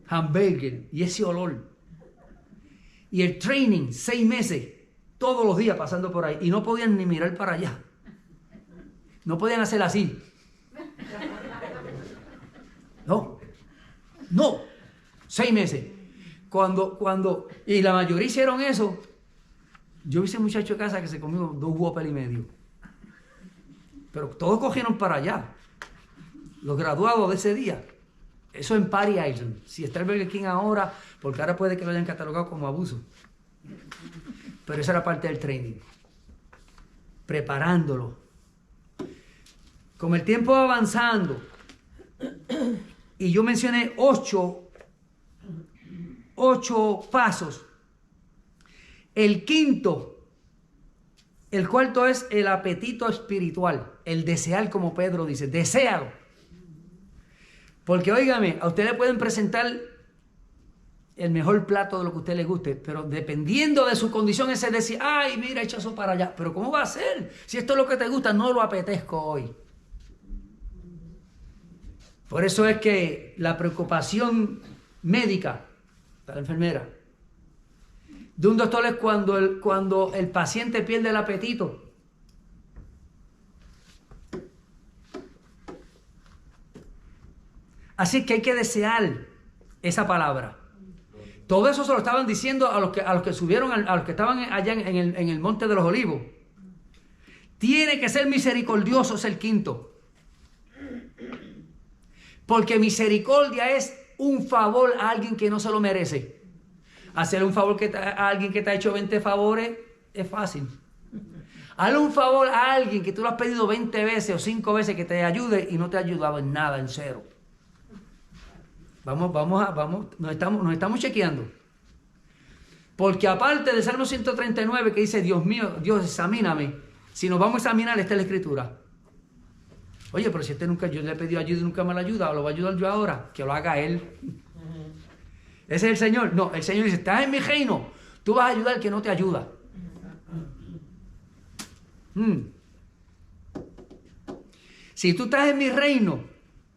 hamburger y ese olor. Y el training, 6 meses, todos los días pasando por ahí. Y no podían ni mirar para allá. No podían hacer así. No. 6 meses. Y la mayoría hicieron eso. Yo vi ese muchacho de casa que se comió 2 Whopper y medio. Pero todos cogieron para allá. Los graduados de ese día. Eso en Party Island. Si está el Burger King ahora, porque ahora puede que lo hayan catalogado como abuso. Pero esa era parte del training. Preparándolo. Como el tiempo va avanzando, y yo mencioné 8 pasos. El cuarto es el apetito espiritual. El desear, como Pedro dice. Deséalo. Porque, óigame, a usted le pueden presentar el mejor plato de lo que a usted le guste, pero dependiendo de su condición, ese decir, ay, mira, echa eso para allá. Pero ¿cómo va a ser? Si esto es lo que te gusta, no lo apetezco hoy. Por eso es que la preocupación médica de la enfermera de un doctor es cuando el paciente pierde el apetito. Así que hay que desear esa palabra. Todo eso se lo estaban diciendo a los que subieron, a los que estaban allá en el Monte de los Olivos. Tiene que ser misericordioso, es el quinto. Porque misericordia es un favor a alguien que no se lo merece. Hacerle un favor a alguien que te ha hecho 20 favores es fácil. Hazle un favor a alguien que tú lo has pedido 20 veces o 5 veces que te ayude y no te ha ayudado en nada, en cero. Vamos, nos estamos chequeando. Porque aparte del Salmo 139 que dice, Dios mío, Dios, examíname. Si nos vamos a examinar, esta es la Escritura. Oye, pero si yo le he pedido ayuda y nunca me la ayuda, ¿o lo voy a ayudar yo ahora? Que lo haga él. ¿Ese es el Señor? No, el Señor dice, estás en mi reino, tú vas a ayudar al que no te ayuda. Si tú estás en mi reino,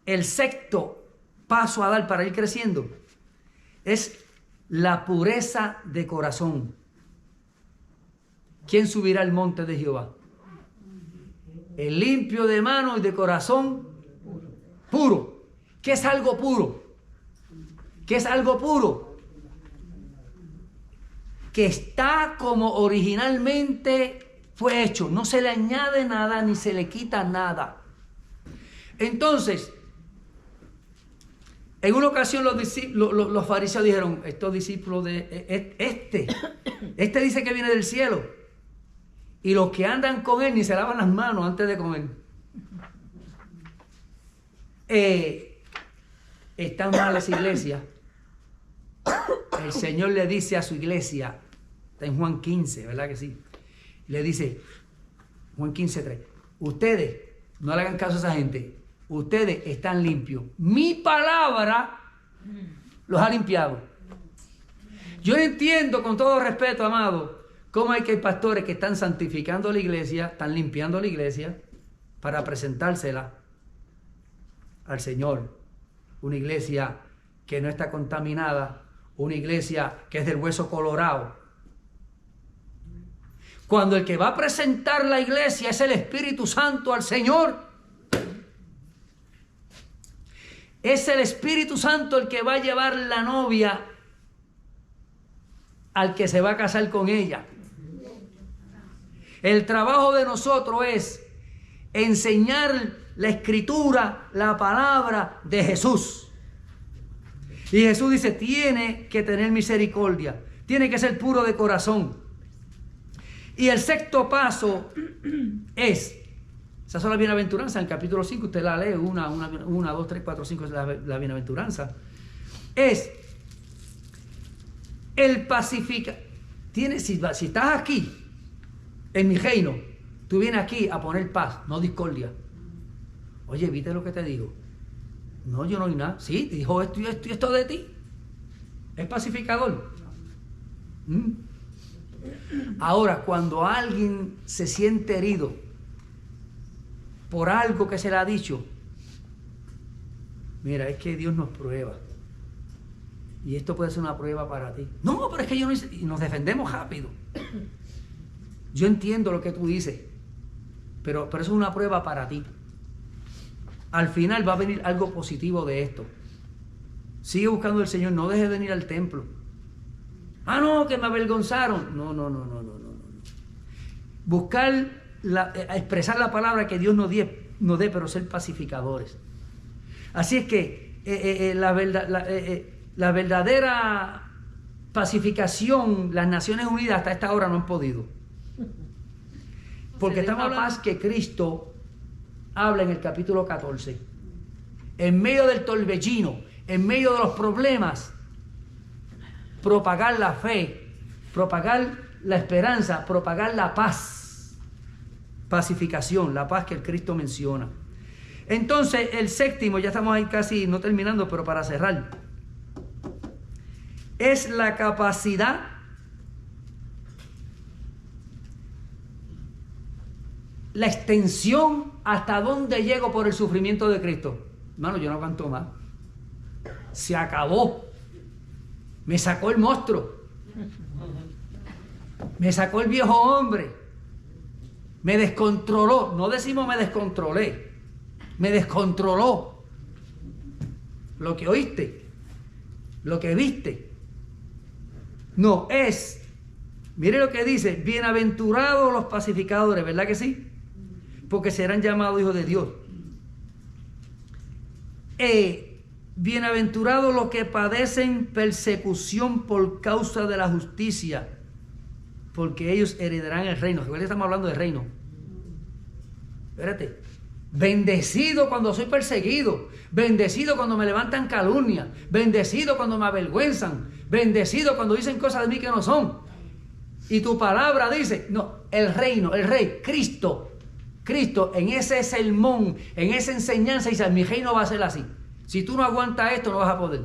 el sexto paso a dar para ir creciendo es la pureza de corazón. ¿Quién subirá al monte de Jehová? El limpio de mano y de corazón puro. ¿Qué es algo puro? ¿Qué es algo puro? Que está como originalmente fue hecho. No se le añade nada ni se le quita nada. Entonces, en una ocasión los fariseos dijeron, estos discípulos de este dice que viene del cielo. Y los que andan con él ni se lavan las manos antes de comer. Están mal esa iglesia. El Señor le dice a su iglesia, está en Juan 15, ¿verdad que sí? Le dice, Juan 15:3, ustedes, no le hagan caso a esa gente, ustedes están limpios. Mi palabra los ha limpiado. Yo entiendo con todo respeto, amado, cómo hay pastores que están santificando la iglesia, están limpiando la iglesia para presentársela al Señor. Una iglesia que no está contaminada, una iglesia que es del hueso colorado. Cuando el que va a presentar la iglesia es el Espíritu Santo al Señor, es el Espíritu Santo el que va a llevar la novia al que se va a casar con ella. El trabajo de nosotros es enseñar la Escritura, la palabra de Jesús. Y Jesús dice, tiene que tener misericordia, tiene que ser puro de corazón. Y el sexto paso es, esas son las bienaventuranzas, en el capítulo 5, usted la lee, 1, 2, 3, 4, 5 es la bienaventuranza. Es el pacificar. Si estás aquí, en mi reino, tú vienes aquí a poner paz, no discordia. Oye, ¿viste lo que te digo? No, yo no oí nada. Sí, te dijo esto y esto y esto de ti. Es pacificador. Ahora, cuando alguien se siente herido por algo que se le ha dicho, mira, es que Dios nos prueba. Y esto puede ser una prueba para ti. No, pero es que yo no hice. Y nos defendemos rápido. Yo entiendo lo que tú dices, pero eso es una prueba para ti. Al final va a venir algo positivo de esto. Sigue buscando al Señor, no dejes de venir al templo. Ah, no, que me avergonzaron. No. Buscar, expresar la palabra que Dios nos dé, pero ser pacificadores. Así es que la verdadera pacificación, las Naciones Unidas hasta esta hora no han podido. Porque estamos hablando de la paz que Cristo habla en el capítulo 14. En medio del torbellino, en medio de los problemas, propagar la fe, propagar la esperanza, propagar la paz. Pacificación, la paz que el Cristo menciona. Entonces, el séptimo, ya estamos ahí casi no terminando, pero para cerrar, es la capacidad la extensión hasta dónde llego por el sufrimiento de Cristo. Hermano, yo no aguanto más. Se acabó. Me sacó el monstruo. Me sacó el viejo hombre. Me descontroló. No decimos me descontrolé. Me descontroló. Lo que oíste, lo que viste, No, mire lo que dice, bienaventurados los pacificadores, ¿verdad que sí? Porque serán llamados hijos de Dios. Bienaventurados los que padecen persecución por causa de la justicia, porque ellos heredarán el reino. Recuerda que estamos hablando de reino. Espérate. Bendecido cuando soy perseguido, bendecido cuando me levantan calumnia, bendecido cuando me avergüenzan, bendecido cuando dicen cosas de mí que no son. Y tu palabra dice, no, el reino, el rey, Cristo, en ese sermón, en esa enseñanza, dice, mi reino va a ser así. Si tú no aguantas esto, no vas a poder.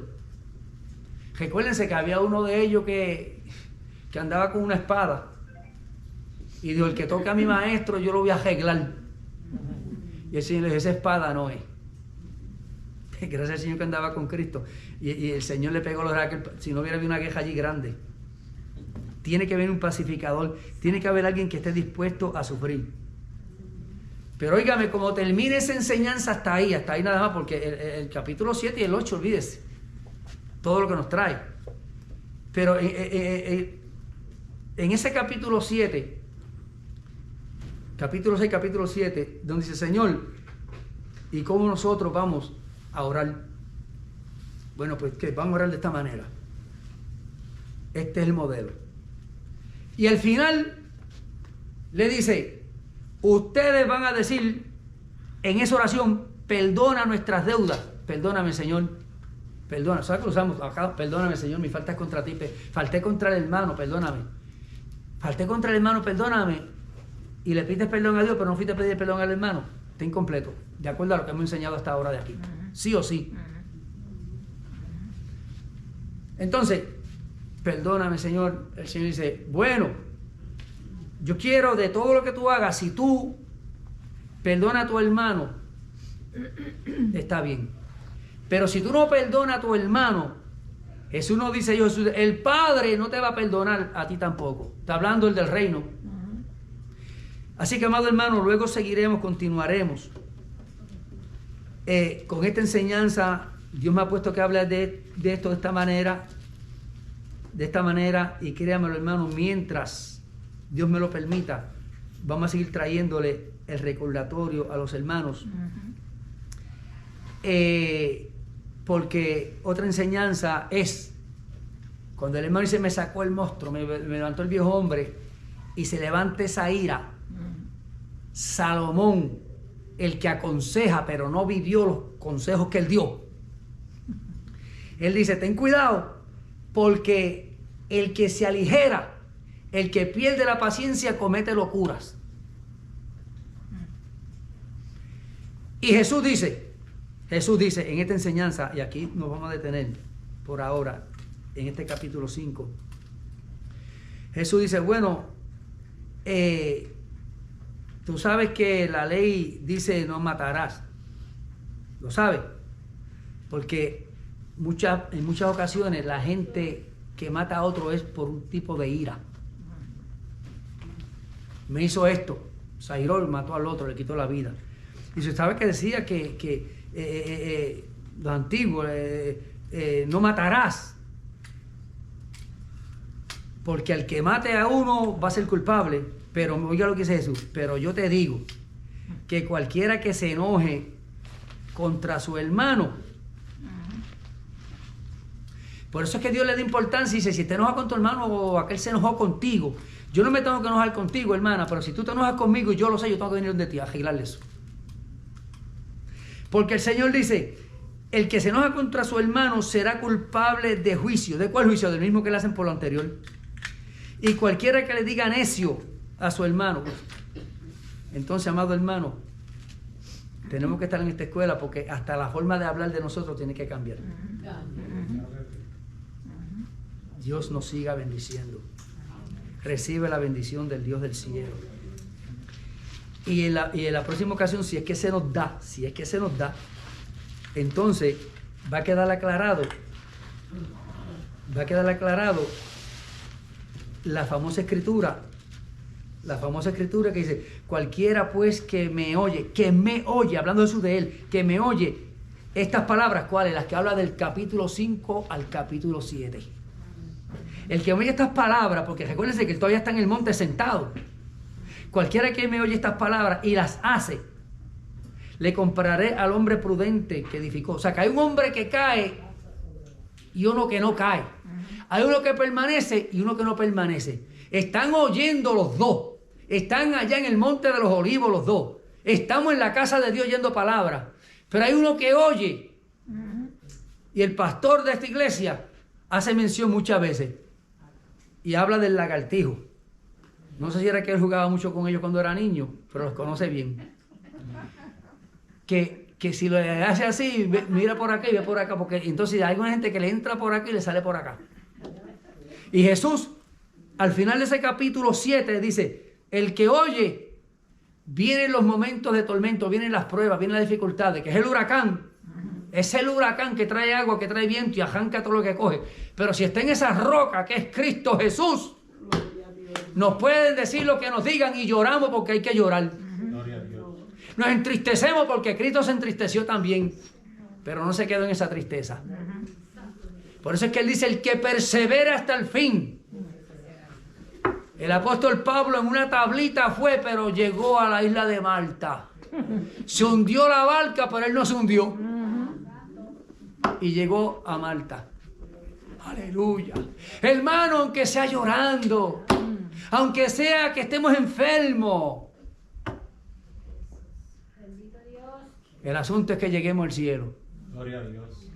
Recuérdense que había uno de ellos que andaba con una espada y dijo, el que toque a mi maestro, yo lo voy a arreglar. Y el Señor le dijo, esa espada no es. Gracias al Señor que andaba con Cristo. Y el Señor le pegó los raquel, si no hubiera habido una queja allí grande. Tiene que haber un pacificador, tiene que haber alguien que esté dispuesto a sufrir. Pero óigame, como termine esa enseñanza hasta ahí nada más, porque el capítulo 7 y el 8, olvídese, todo lo que nos trae. Pero en ese capítulo 7, capítulo 6, capítulo 7, donde dice, Señor, ¿y cómo nosotros vamos a orar? Bueno, pues que vamos a orar de esta manera. Este es el modelo. Y al final le dice, ustedes van a decir en esa oración, perdona nuestras deudas. Perdóname, Señor. Perdona. ¿Sabes que lo usamos acá? Perdóname, Señor, mi falta es contra ti. Falté contra el hermano, perdóname. Falté contra el hermano, perdóname. Y le pides perdón a Dios, pero no fuiste a pedir perdón al hermano, está incompleto, de acuerdo a lo que hemos enseñado hasta ahora de aquí. Sí o sí. Entonces, perdóname, Señor. El Señor dice, bueno, yo quiero de todo lo que tú hagas, si tú perdonas a tu hermano, está bien. Pero si tú no perdonas a tu hermano, Jesús nos dice, Jesús, el Padre no te va a perdonar a ti tampoco. Está hablando el del reino. Así que, amado hermano, luego seguiremos, continuaremos. Con esta enseñanza, Dios me ha puesto que hable de esto de esta manera, y créanmelo, hermano, mientras Dios me lo permita, vamos a seguir trayéndole el recordatorio a los hermanos. Porque otra enseñanza es, cuando el hermano dice, me sacó el monstruo, me levantó el viejo hombre, y se levanta esa ira, Salomón, el que aconseja pero no vivió los consejos que él dio, él dice, ten cuidado, porque el que se aligera, el que pierde la paciencia, comete locuras. Y Jesús dice en esta enseñanza, y aquí nos vamos a detener por ahora, en este capítulo 5, Jesús dice, bueno, tú sabes que la ley dice no matarás. ¿Lo sabes? Porque en muchas ocasiones la gente que mata a otro es por un tipo de ira. Me hizo esto, se airó, mató al otro, le quitó la vida. Y se sabe que decía que los antiguos, no matarás. Porque al que mate a uno va a ser culpable. Pero oiga lo que dice Jesús, pero yo te digo que cualquiera que se enoje contra su hermano, por eso es que Dios le da importancia y dice, si te enojas con tu hermano o aquel se enojó contigo, yo no me tengo que enojar contigo, hermana, pero si tú te enojas conmigo y yo lo sé, yo tengo que venir donde ti a arreglarle eso. Porque el Señor dice, el que se enoja contra su hermano será culpable de juicio. ¿De cuál juicio? Del mismo que le hacen por lo anterior. Y cualquiera que le diga necio a su hermano. Entonces, amado hermano, tenemos que estar en esta escuela porque hasta la forma de hablar de nosotros tiene que cambiar. Dios nos siga bendiciendo. Recibe la bendición del Dios del cielo. Y en la próxima ocasión, si es que se nos da, entonces va a quedar aclarado la famosa escritura que dice, cualquiera pues que me oye, hablando de Jesús, de él, que me oye, estas palabras, ¿cuáles? Las que habla del capítulo 5 al capítulo 7. El que oye estas palabras, porque recuérdense que él todavía está en el monte sentado. Cualquiera que me oye estas palabras y las hace, le compararé al hombre prudente que edificó. O sea, que hay un hombre que cae y uno que no cae. Hay uno que permanece y uno que no permanece. Están oyendo los dos. Están allá en el monte de los olivos los dos. Estamos en la casa de Dios oyendo palabras. Pero hay uno que oye. Y el pastor de esta iglesia hace mención muchas veces. Y habla del lagartijo. No sé si era que él jugaba mucho con ellos cuando era niño, pero los conoce bien. Que si lo hace así, mira por acá y ve por acá, porque entonces hay una gente que le entra por acá y le sale por acá. Y Jesús, al final de ese capítulo 7, dice, el que oye, vienen los momentos de tormento, vienen las pruebas, vienen las dificultades, que es el huracán. Es el huracán que trae agua, que trae viento y arranca todo lo que coge. Pero si está en esa roca que es Cristo Jesús, nos pueden decir lo que nos digan y lloramos porque hay que llorar. Nos entristecemos porque Cristo se entristeció también, pero no se quedó en esa tristeza. Por eso es que él dice, el que persevera hasta el fin. El apóstol Pablo en una tablita fue, pero llegó a la isla de Malta. Se hundió la barca, pero él no se hundió. Y llegó a Malta. Aleluya. Hermano, aunque sea llorando, aunque sea que estemos enfermos, el asunto es que lleguemos al cielo. Gloria a Dios.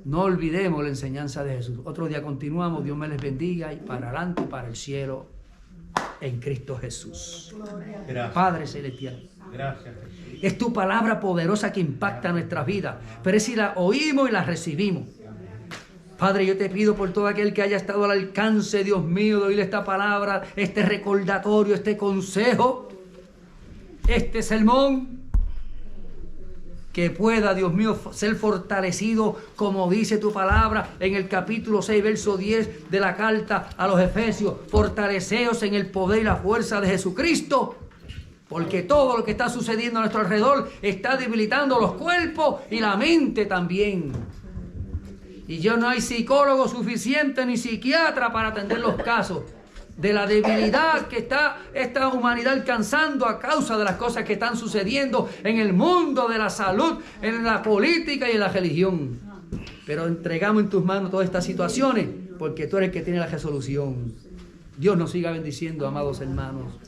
No olvidemos la enseñanza de Jesús. Otro día continuamos. Dios me les bendiga y para adelante, para el cielo, en Cristo Jesús. Gracias. Padre celestial. Gracias, Jesús. Es tu palabra poderosa que impacta nuestras vidas. Pero es si la oímos y la recibimos. Padre, yo te pido por todo aquel que haya estado al alcance, Dios mío, de oír esta palabra, este recordatorio, este consejo, este sermón, que pueda, Dios mío, ser fortalecido, como dice tu palabra en el capítulo 6, verso 10 de la carta a los Efesios. Fortaleceos en el poder y la fuerza de Jesucristo, porque todo lo que está sucediendo a nuestro alrededor está debilitando los cuerpos y la mente también. Y ya no hay psicólogo suficiente ni psiquiatra para atender los casos de la debilidad que está esta humanidad alcanzando a causa de las cosas que están sucediendo en el mundo de la salud, en la política y en la religión. Pero entregamos en tus manos todas estas situaciones porque tú eres el que tiene la resolución. Dios nos siga bendiciendo, amados hermanos.